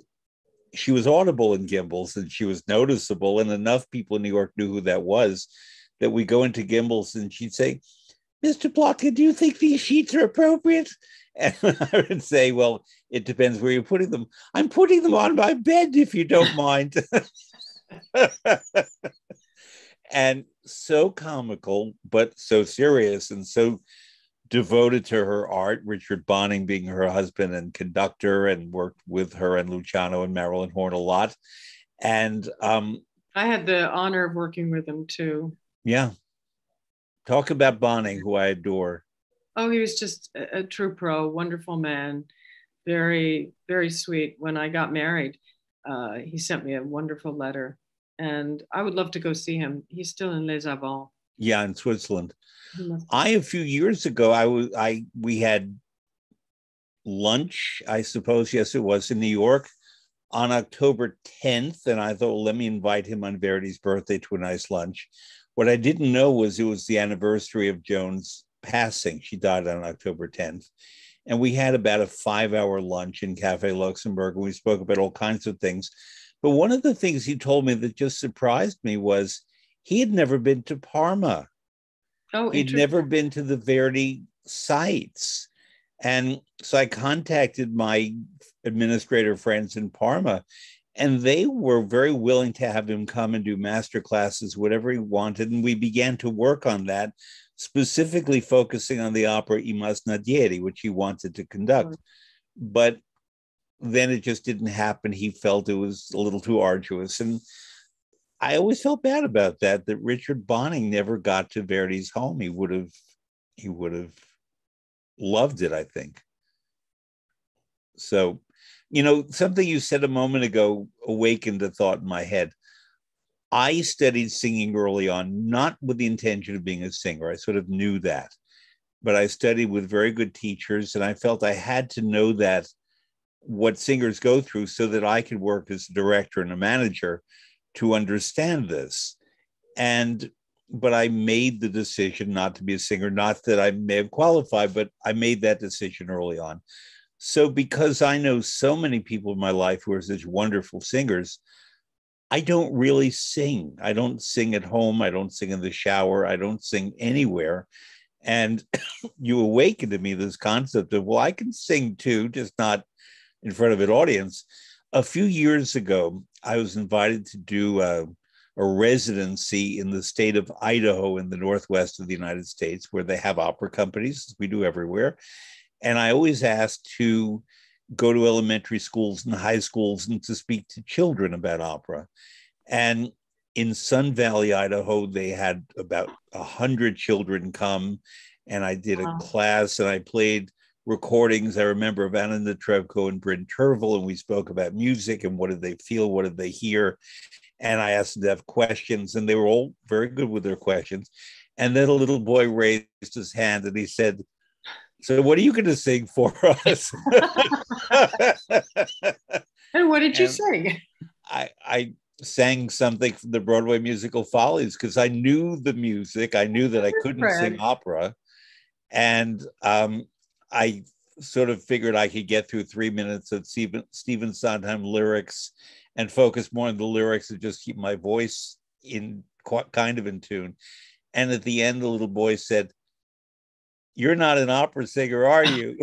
she was audible in Gimbel's and she was noticeable. And enough people in New York knew who that was that we go into Gimbel's and she'd say, Mr. Plotkin, do you think these sheets are appropriate? And I would say, well, it depends where you're putting them. I'm putting them on my bed, if you don't mind. And so comical, but so serious and so devoted to her art, Richard Bonning being her husband and conductor, and worked with her and Luciano and Madelyn Horne a lot. And I had the honor of working with him too. Yeah. Talk about Bonning, who I adore. Oh, he was just a true pro, wonderful man, very, very sweet. When I got married, he sent me a wonderful letter, and I would love to go see him. He's still in Les Avants. Yeah, in Switzerland. A few years ago, we had lunch, I suppose, yes, it was in New York on October 10th. And I thought, well, let me invite him on Verdi's birthday to a nice lunch. What I didn't know was it was the anniversary of Joan's passing. She died on October 10th. And we had about a 5-hour lunch in Cafe Luxembourg, and we spoke about all kinds of things. But one of the things he told me that just surprised me was he had never been to Parma. Oh, he'd never been to the Verdi sites. And so I contacted my administrator friends in Parma, and they were very willing to have him come and do master classes, whatever he wanted. And we began to work on that, specifically focusing on the opera I Masnadieri, which he wanted to conduct. But then it just didn't happen. He felt it was a little too arduous. And I always felt bad about that Richard Bonning never got to Verdi's home. He would have loved it, I think. So, something you said a moment ago awakened a thought in my head. I studied singing early on, not with the intention of being a singer. I sort of knew that, but I studied with very good teachers, and I felt I had to know that what singers go through so that I could work as a director and a manager to understand this. But I made the decision not to be a singer, not that I may have qualified, but I made that decision early on. So because I know so many people in my life who are such wonderful singers, I don't really sing. I don't sing at home. I don't sing in the shower. I don't sing anywhere. And you awakened in me this concept of, well, I can sing too, just not in front of an audience. A few years ago, I was invited to do a residency in the state of Idaho in the northwest of the United States, where they have opera companies, as we do everywhere. And I always asked to go to elementary schools and high schools and to speak to children about opera. And in Sun Valley, Idaho, they had about 100 children come, and I did a class, and I played recordings, I remember, of Anna Netrebko and Bryn Tervel, and we spoke about music and what did they feel, what did they hear. And I asked them to have questions, and they were all very good with their questions. And then a little boy raised his hand and he said, so what are you going to sing for us? And what did you sing? I sang something from the Broadway musical Follies because I knew the music. I knew that I couldn't sing opera. And I sort of figured I could get through 3 minutes of Stephen Sondheim lyrics and focus more on the lyrics and just keep my voice in kind of in tune. And at the end, the little boy said, "You're not an opera singer, are you?"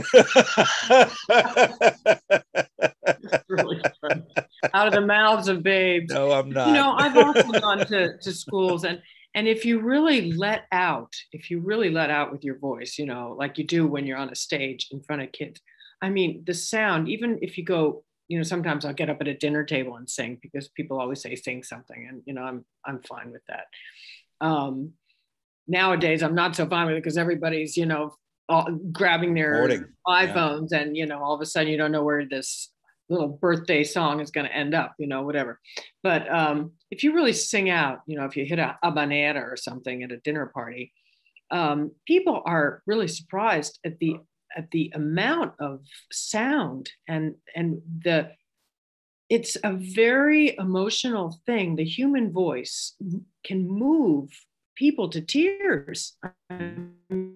Really fun. Out of the mouths of babes. No, I'm not. I've also gone to schools, and if you really let out with your voice, like you do when you're on a stage in front of kids, I mean, the sound, even if you go, sometimes I'll get up at a dinner table and sing because people always say sing something, and I'm fine with that. Nowadays, I'm not so fine with it because everybody's all grabbing their Recording. iPhones, and all of a sudden you don't know where this little birthday song is going to end up, whatever. But if you really sing out, if you hit a habanera or something at a dinner party, people are really surprised at the amount of sound and it's a very emotional thing. The human voice can move people to tears. I mean,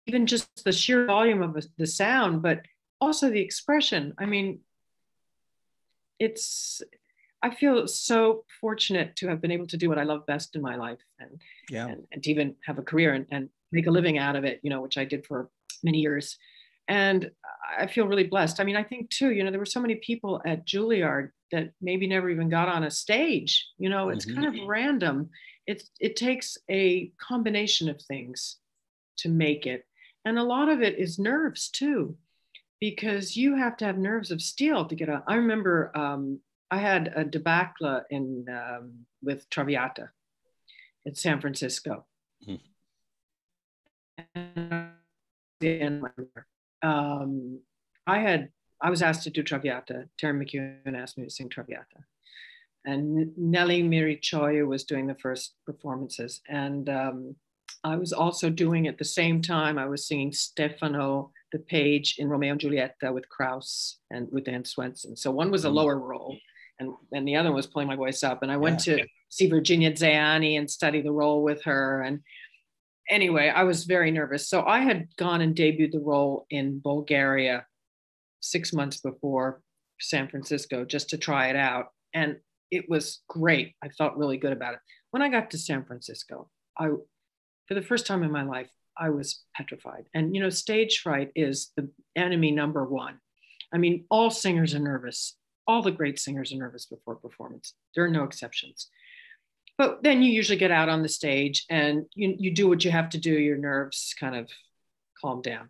even just the sheer volume of the sound, but also the expression. I mean, I feel so fortunate to have been able to do what I love best in my life, and to even have a career and make a living out of it, which I did for many years. And I feel really blessed. I mean, I think too, there were so many people at Juilliard that maybe never even got on a stage. It's kind of random. It takes a combination of things to make it. And a lot of it is nerves too, because you have to have nerves of steel to get on. I remember I had a debacle with Traviata in San Francisco. I was asked to do Traviata. Terry McEwen asked me to sing Traviata. And Nelly Mirichoya was doing the first performances. And I was also doing at the same time, I was singing Stefano the page in Romeo and Julieta with Krauss and with Anne Swenson. So one was a lower role, and the other one was pulling my voice up. And I went to see Virginia Zayani and study the role with her. And anyway, I was very nervous. So I had gone and debuted the role in Bulgaria 6 months before San Francisco just to try it out. And it was great. I felt really good about it. When I got to San Francisco, for the first time in my life, I was petrified. And, stage fright is the enemy number one. I mean, all singers are nervous. All the great singers are nervous before performance. There are no exceptions. But then you usually get out on the stage and you do what you have to do. Your nerves kind of calm down.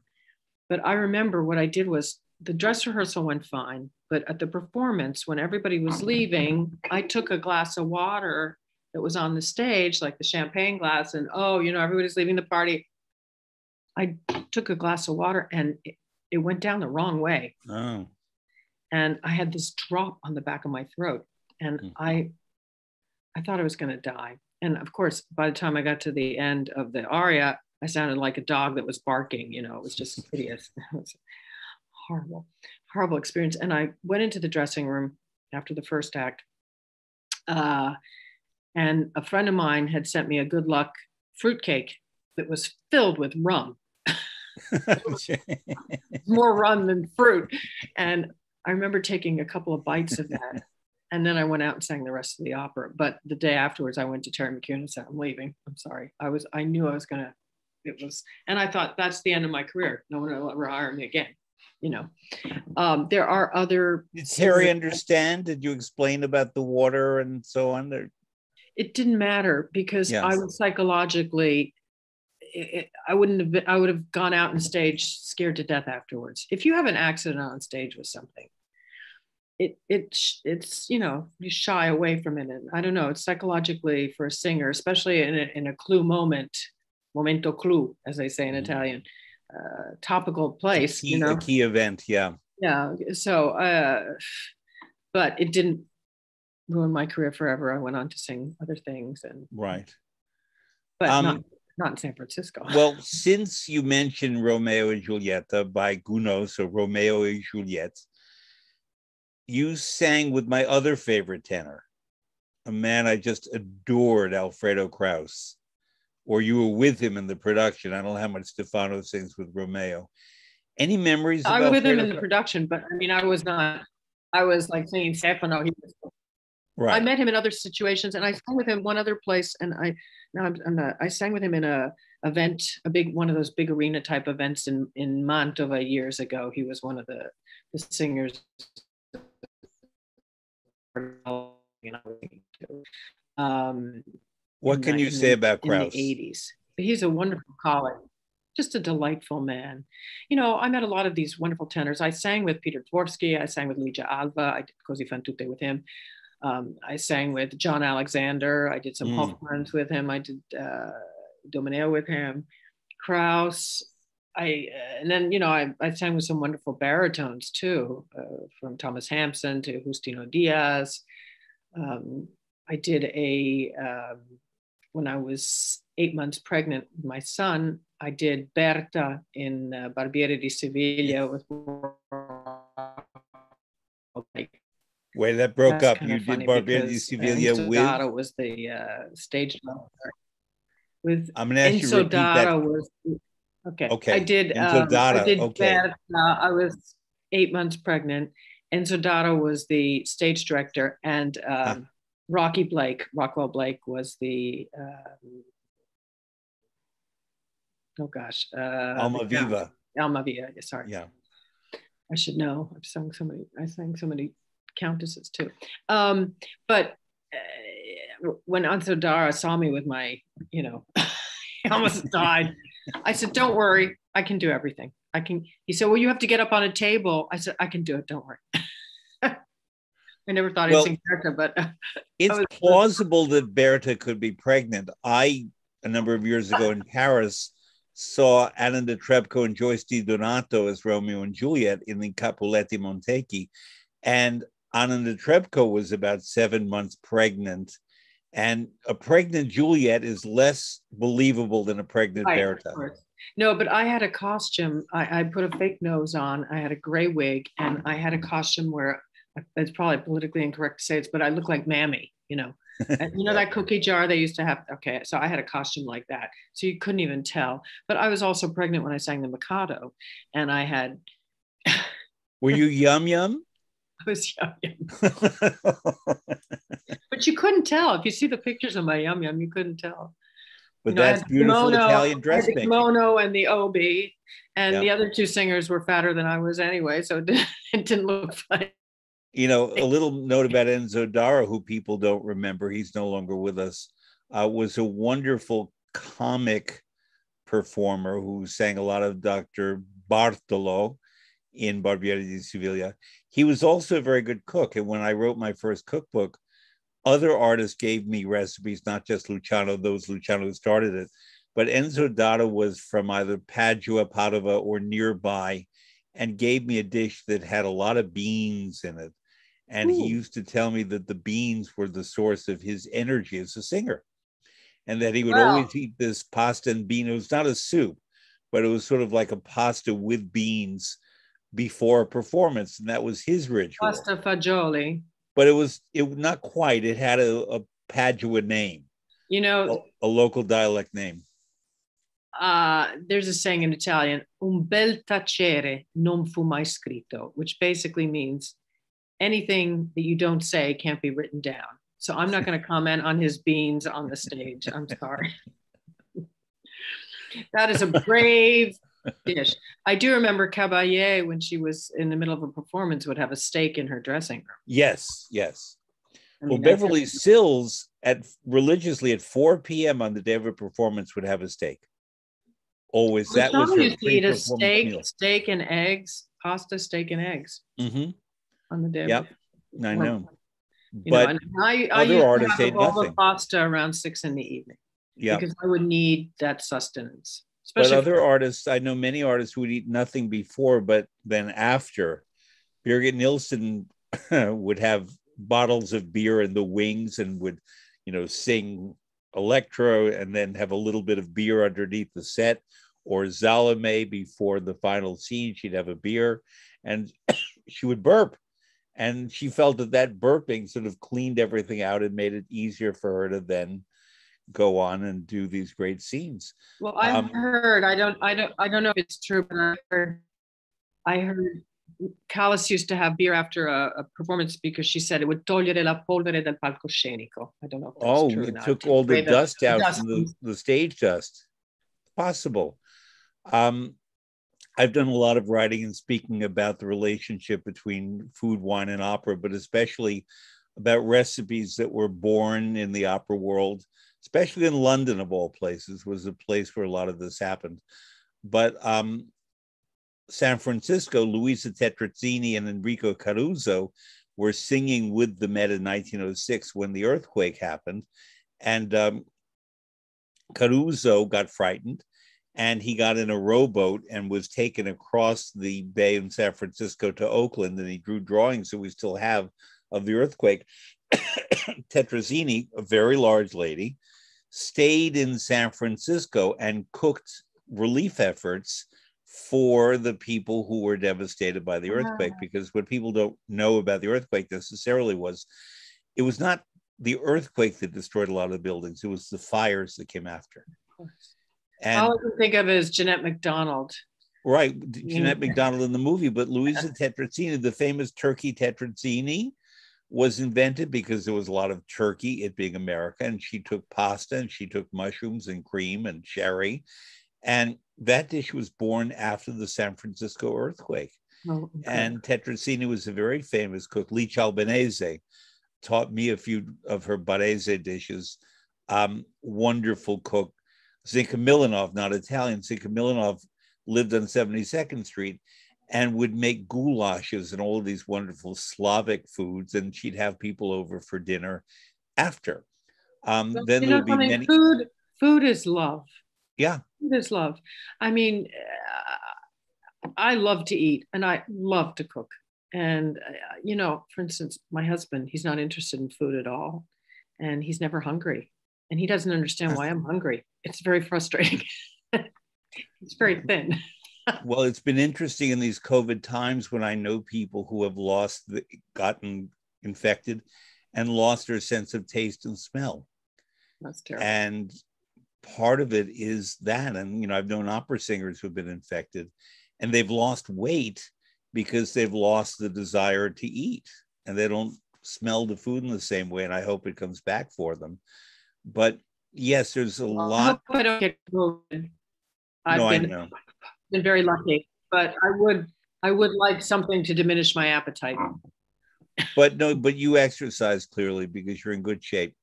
But I remember what I did was the dress rehearsal went fine. But at the performance, when everybody was leaving, I took a glass of water that was on the stage, like the champagne glass. And, everybody's leaving the party. I took a glass of water and it went down the wrong way. Oh. And I had this drop on the back of my throat. And I thought I was going to die. And of course, by the time I got to the end of the aria, I sounded like a dog that was barking. It was just hideous. It was a horrible, horrible experience. And I went into the dressing room after the first act. And a friend of mine had sent me a good luck fruitcake that was filled with rum. More rum than fruit. And I remember taking a couple of bites of that. And then I went out and sang the rest of the opera. But the day afterwards, I went to Terry McEwen and said, I'm leaving. I'm sorry. I knew I was going to, and I thought that's the end of my career. No one will ever hire me again. There are other. Did Terry understand? Did you explain about the water and so on? It didn't matter because I was psychologically, I would have gone out on stage scared to death afterwards. If you have an accident on stage with something, it's you shy away from it. And I don't know, it's psychologically for a singer, especially in a clue moment, momento clou, as they say in Italian, topical place, a key event. Yeah. So but it didn't ruin my career forever. I went on to sing other things but not in San Francisco. Well, since you mentioned Romeo and Julieta by Gounod, so Romeo et Juliette, you sang with my other favorite tenor, a man I just adored, Alfredo Kraus, or you were with him in the production. I don't know how much Stefano sings with Romeo. Any memories of I was Alfredo with him in the production, but I mean, I was like singing Stefano. Right. I met him in other situations, and I sang with him one other place, and I sang with him in a event, one of those big arena type events in Mantova years ago. He was one of the singers. What can you say about Kraus? In the 80s. He's a wonderful colleague. just a delightful man. You know, I met a lot of these wonderful tenors. I sang with Peter Dvorsky. I sang with Ligia Alva. I did Così fan tutte with him. I sang with John Alexander. I did some Hofmanns with him. I did Domeneo with him. Krauss. And then, you know, I sang with some wonderful baritones too, from Thomas Hampson to Justino Diaz. I did when I was 8 months pregnant with my son, I did Berta in Barbiere di Siviglia with where that broke up. You did Barbiere di Siviglia with? Dada was the stage director. With I'm going to ask Enzo you to repeat Dada that. was Okay. I did Enzo Dada. I did Okay. Berta. I was 8 months pregnant. Enzo Dada was the stage director, and Rockwell Blake was the Almaviva. Almaviva, sorry. Yeah. I should know. I sang so many countesses too. But when Enzo Dada saw me with my, you know, he almost died. I said, "Don't worry, I can do everything. I can." He said, "Well, you have to get up on a table." I said, "I can do it. Don't worry." I never thought I'd sing Berta, but it's plausible that Berta could be pregnant. A number of years ago in Paris, saw Anna Netrebko and Joyce DiDonato as Romeo and Juliet in the Capuletti Montecchi, and Anna Netrebko was about 7 months pregnant. And a pregnant Juliet is less believable than a pregnant Berta. No, but I had a costume. I put a fake nose on. I had a gray wig, and I had a costume where it's probably politically incorrect to say this, but I look like Mammy, you know. And you know that cookie jar they used to have? Okay, so I had a costume like that. So you couldn't even tell. But I was also pregnant when I sang the Mikado, and I had... Were you Yum Yum? I was Yum Yum. But you couldn't tell. If you see the pictures of my Yum Yum, you couldn't tell. But that's beautiful Italian dressmaking. The kimono and the obi, and the other two singers were fatter than I was anyway, so it didn't look funny. You know, a little note about Enzo Dara, who people don't remember, he's no longer with us, was a wonderful comic performer who sang a lot of Dr. Bartolo in Barbiere di Siviglia. He was also a very good cook. And when I wrote my first cookbook, other artists gave me recipes, not just Luciano, those Luciano who started it, but Enzo Dada was from either Padua, Padova, or nearby, and gave me a dish that had a lot of beans in it. And he used to tell me that the beans were the source of his energy as a singer, and that he would always eat this pasta and bean. It was not a soup, but it was sort of like a pasta with beans before a performance, and that was his ritual. Pasta fagioli. But it was not quite. It had a Padua name, you know, a local dialect name. There's a saying in Italian, "Un bel tacere non fu mai scritto," which basically means anything that you don't say can't be written down. So I'm not going to comment on his beans on the stage. I'm sorry. That is a brave dish. I do remember Caballé, when she was in the middle of a performance, would have a steak in her dressing room. Yes, yes. I mean, well, Beverly Sills religiously at 4 p.m. on the day of a performance would have a steak. Always. That was her used to eat a meal. steak and eggs, pasta, steak and eggs. Mm-hmm. On the day. Yep, I know. But I other artists ate nothing. Of pasta around 6 p.m. Yeah, because I would need that sustenance. But other artists, I know many artists who would eat nothing before, but then after. Birgit Nilsson would have bottles of beer in the wings and would, you know, sing electro and then have a little bit of beer underneath the set. Or Salome, before the final scene, she'd have a beer and she would burp. And she felt that burping sort of cleaned everything out and made it easier for her to then go on and do these great scenes. Well, I've heard, I don't know if it's true, but I heard Callas used to have beer after a performance because she said it would togliere la polvere del palcoscenico. I don't know if that's true. It took all the dust out from the stage dust. Possible. I've done a lot of writing and speaking about the relationship between food, wine, and opera, but especially about recipes that were born in the opera world, especially in London, of all places, was a place where a lot of this happened. But San Francisco, Luisa Tetrazzini and Enrico Caruso were singing with the Met in 1906 when the earthquake happened. And Caruso got frightened and he got in a rowboat and was taken across the bay in San Francisco to Oakland, and he drew drawings that we still have of the earthquake. Tetrazzini, a very large lady, stayed in San Francisco and cooked relief efforts for the people who were devastated by the earthquake. Because what people don't know about the earthquake necessarily was it was not the earthquake that destroyed a lot of the buildings, it was the fires that came after. Of course. And all I can think of is Jeanette MacDonald. Right, Jeanette MacDonald in the movie, but Luisa Tetrazzini, the famous turkey tetrazzini, was invented because there was a lot of turkey, it being America, and she took pasta and she took mushrooms and cream and sherry. And that dish was born after the San Francisco earthquake. Oh, okay. And Tetrazzini was a very famous cook. Licia Albanese taught me a few of her barese dishes. Wonderful cook. Zinka Milanov, not Italian, Zinka Milanov lived on 72nd Street and would make goulashes and all of these wonderful Slavic foods, and she'd have people over for dinner after. Then there would be many. Food is love. Yeah. Food is love. I mean, I love to eat and I love to cook. And, you know, for instance, my husband, he's not interested in food at all. And he's never hungry. And he doesn't understand why I'm hungry. It's very frustrating. It's very thin. Well, it's been interesting in these COVID times when I know people who have gotten infected and lost their sense of taste and smell. That's terrible. And part of it is that. And, you know, I've known opera singers who've been infected and they've lost weight because they've lost the desire to eat and they don't smell the food in the same way. And I hope it comes back for them. But yes, there's a lot. I hope I don't get COVID. I've been very lucky, but I would like something to diminish my appetite. But you exercise clearly because you're in good shape.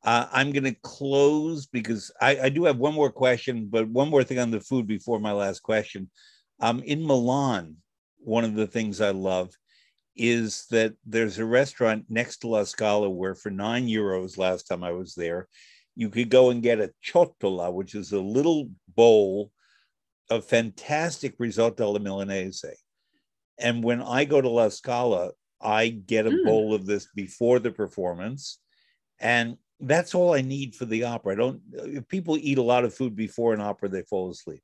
I'm going to close because I do have one more question, but one more thing on the food before my last question. In Milan, one of the things I love is that there's a restaurant next to La Scala where for €9 last time I was there, you could go and get a ciotola, which is a little bowl of fantastic risotto alla Milanese. And when I go to La Scala, I get a bowl of this before the performance. And that's all I need for the opera. If people eat a lot of food before an opera, they fall asleep.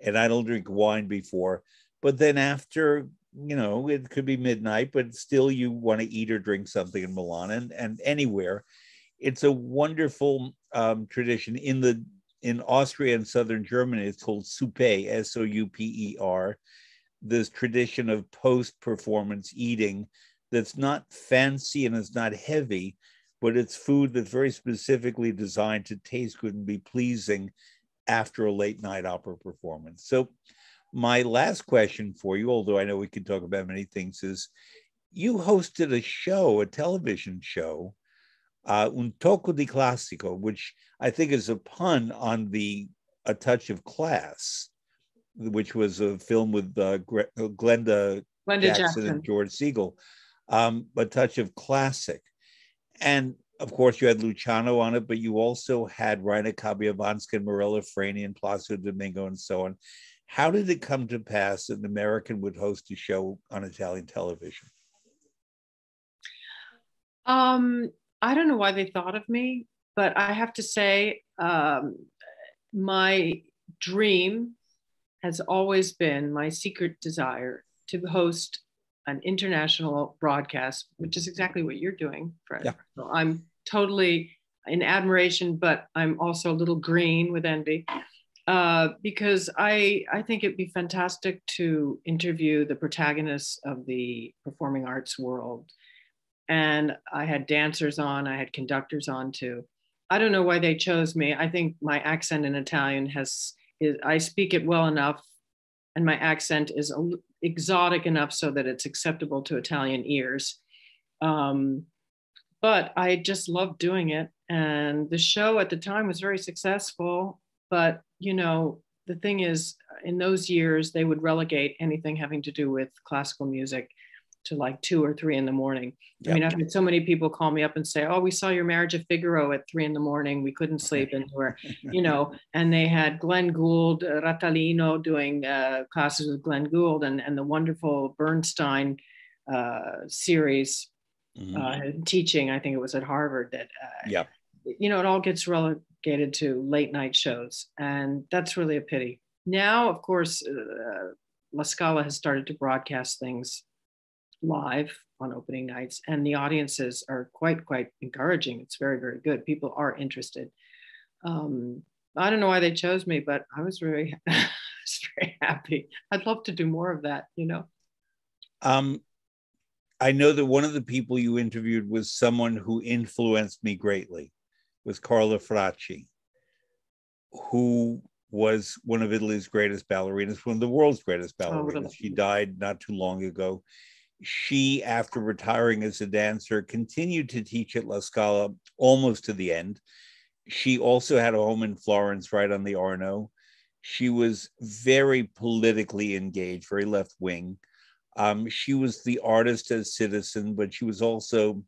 And I don't drink wine before. But then after, you know, it could be midnight, but still you want to eat or drink something in Milan and anywhere. It's a wonderful tradition. In Austria and southern Germany, it's called Souper, Souper. This tradition of post-performance eating that's not fancy and it's not heavy, but it's food that's very specifically designed to taste good and be pleasing after a late night opera performance. So my last question for you, although I know we can talk about many things, is you hosted a television show, Un Tocco di Classico, which I think is a pun on A Touch of Class, which was a film with Glenda Jackson and George Segal, A Touch of Classic. And of course, you had Luciano on it, but you also had Raina Kabiavanska and Mirella Freni and Placido Domingo and so on. How did it come to pass that an American would host a show on Italian television? I don't know why they thought of me, but I have to say, my dream has always been my secret desire to host an international broadcast, which is exactly what you're doing, Fred. Yeah. So I'm totally in admiration, but I'm also a little green with envy. Because I think it'd be fantastic to interview the protagonists of the performing arts world. And I had dancers on, I had conductors on too. I don't know why they chose me. I think my accent in Italian I speak it well enough, and my accent is exotic enough so that it's acceptable to Italian ears. But I just loved doing it. And the show at the time was very successful. But, you know, the thing is, in those years, they would relegate anything having to do with classical music to like 2 or 3 in the morning. Yep. I mean, I've had so many people call me up and say, "Oh, we saw your Marriage of Figaro at 3 in the morning. We couldn't sleep." And we're, and they had Glenn Gould, Ratalino doing classes with Glenn Gould, and the wonderful Bernstein series teaching. I think it was at Harvard that, it all gets relegated to late night shows. And that's really a pity. Now, of course, La Scala has started to broadcast things live on opening nights, and the audiences are quite encouraging. It's very, very good. People are interested. I don't know why they chose me, but I was very, very happy. I'd love to do more of that, I know that one of the people you interviewed was someone who influenced me greatly, was Carla Fracci, who was one of Italy's greatest ballerinas, one of the world's greatest ballerinas. She died not too long ago. She, after retiring as a dancer, continued to teach at La Scala almost to the end. She also had a home in Florence, right on the Arno. She was very politically engaged, very left-wing. She was the artist as citizen, but she was also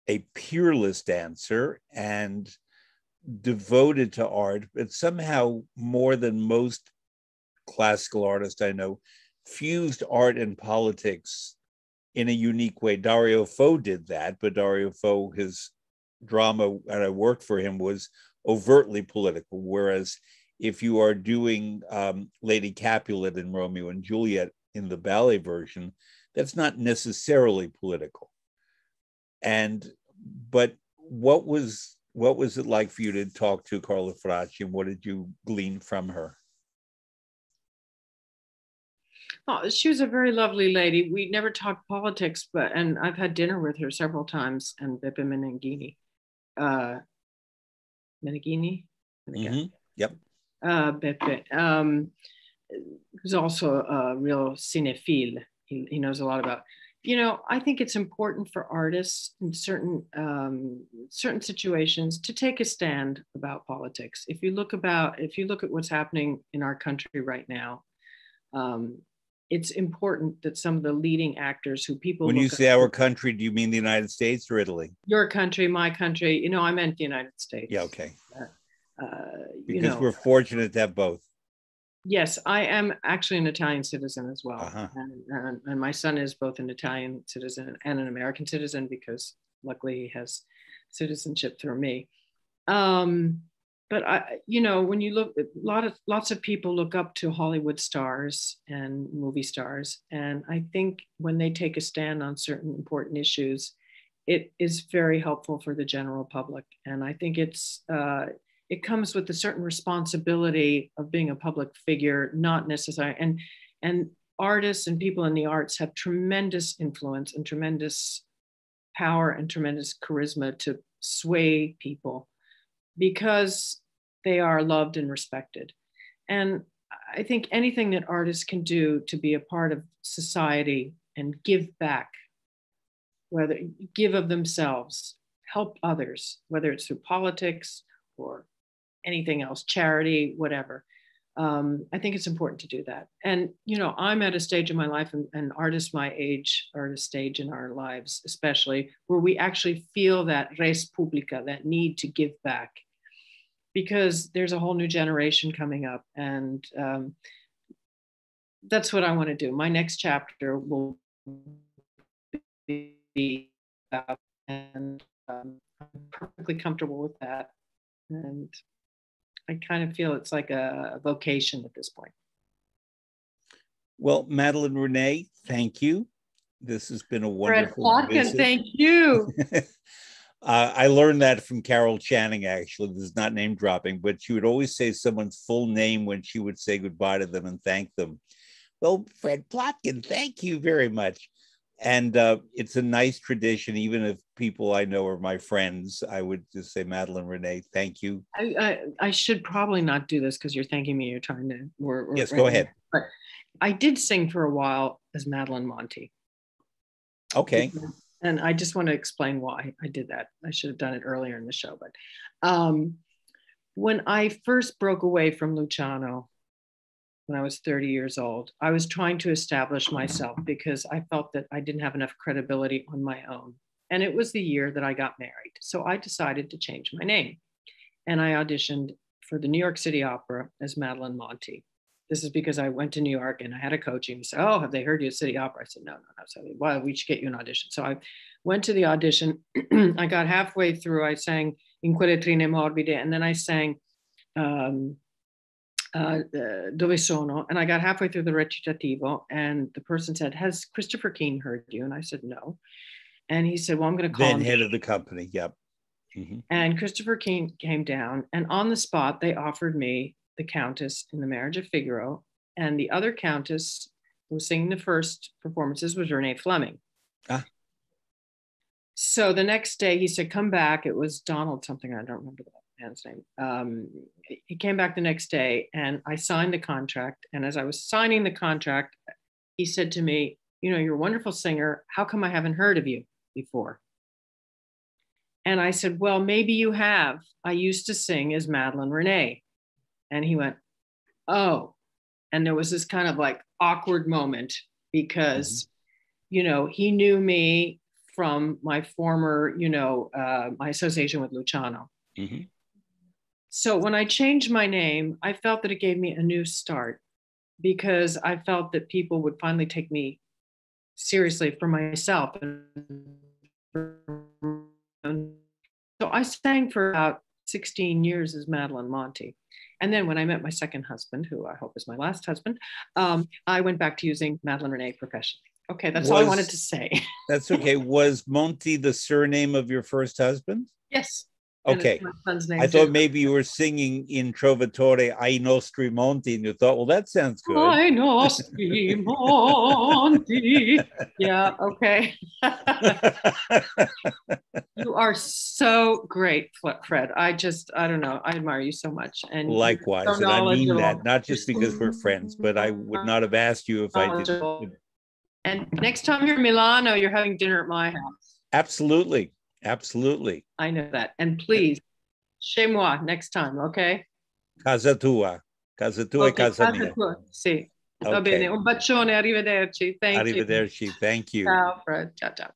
a peerless dancer and devoted to art, but somehow more than most classical artists I know, fused art and politics in a unique way. Dario Fo did that, but Dario Fo, his drama, and I worked for him, was overtly political. Whereas if you are doing Lady Capulet in Romeo and Juliet in the ballet version, that's not necessarily political. But what was it like for you to talk to Carla Fracci, and what did you glean from her? Oh, she was a very lovely lady. We never talked politics, and I've had dinner with her several times, and Beppe Meneghini. Meneghini? Yep. Beppe, who's also a real cinephile. He knows a lot about, I think it's important for artists in certain situations to take a stand about politics. If you look at what's happening in our country right now, it's important that some of the leading actors who people— When you say our country, do you mean the United States or Italy? Your country, my country. I meant the United States. Yeah, okay. Because we're fortunate to have both. Yes, I am actually an Italian citizen as well. Uh-huh. And my son is both an Italian citizen and an American citizen, because luckily he has citizenship through me. But when you look, lots of people look up to Hollywood stars and movie stars. And I think when they take a stand on certain important issues, it is very helpful for the general public. And I think it comes with a certain responsibility of being a public figure, not necessarily. And artists and people in the arts have tremendous influence and tremendous power and tremendous charisma to sway people, because they are loved and respected. And I think anything that artists can do to be a part of society and give back, whether give of themselves, help others, whether it's through politics or anything else, charity, whatever. I think it's important to do that. And, I'm at a stage in my life, and artists my age are at a stage in our lives, especially, where we actually feel that res publica, that need to give back, because there's a whole new generation coming up. And that's what I want to do. My next chapter will be about, and I'm perfectly comfortable with that. And I kind of feel it's like a vocation at this point. Well, Madelyn Renée, thank you. This has been a wonderful Plotkin, visit. thank you. I learned that from Carol Channing, actually. This is not name dropping, but she would always say someone's full name when she would say goodbye to them and thank them. Well, Fred Plotkin, thank you very much. And it's a nice tradition, even if people I know are my friends, I would just say, Madelyn Renée, thank you. I should probably not do this because you're thanking me. You're trying to. Yes, go ahead. But I did sing for a while as Madeline Monti. Okay. And I just want to explain why I did that. I should have done it earlier in the show. But when I first broke away from Luciano, when I was 30 years old. I was trying to establish myself because I felt that I didn't have enough credibility on my own. And it was the year that I got married. So I decided to change my name. And I auditioned for the New York City Opera as Madelyn Monti. This is because I went to New York and I had a coaching. He said, "Oh, have they heard you at City Opera?" I said, "No, no, no." So, well, we should get you an audition. So I went to the audition. I got halfway through. I sang In quelle trine morbide, and then I sang Dove sono, and I got halfway through the recitativo, and the person said, "Has Christopher Keane heard you?" And I said, "No." And he said, "Well, I'm going to call him." Then head of the company. Yep. Mm-hmm. And Christopher Keane came down, and on the spot, they offered me the Countess in The Marriage of Figaro. And the other Countess who was singing the first performances was Renee Fleming. Ah. So the next day he said, "Come back." It was Donald something. I don't remember the man's name. He came back the next day and I signed the contract. And as I was signing the contract, he said to me, "You know, you're a wonderful singer. How come I haven't heard of you before?" And I said, "Well, maybe you have. I used to sing as Madelyn Renée." And he went, "Oh." And there was this kind of like awkward moment because, you know, he knew me from my former, you know, my association with Luciano. Mm-hmm. So when I changed my name, I felt that it gave me a new start because I felt that people would finally take me seriously for myself. So I sang for about 16 years as Madelyn Monti. And then when I met my second husband, who I hope is my last husband, I went back to using Madelyn Renée professionally. Okay, that's all I wanted to say. That's okay. Was Monti the surname of your first husband? Yes. Okay. My son's name I thought too. Maybe you were singing in Trovatore Ai Nostri Monti, and you thought, well, that sounds good. Ai Nostri Monti. Yeah, okay. You are so great, Fred. I don't know. I admire you so much. And likewise, so and I mean that, not just because we're friends, but I would not have asked you if I did. And next time you're in Milano, you're having dinner at my house. Absolutely. Absolutely. I know that. And please, chez moi next time, okay? Casa tua. Casa tua e casa mia. Tua. Sì. Va bene. Un bacione, arrivederci. Thank you. Arrivederci. Thank you. Ciao, Fred. Ciao, ciao.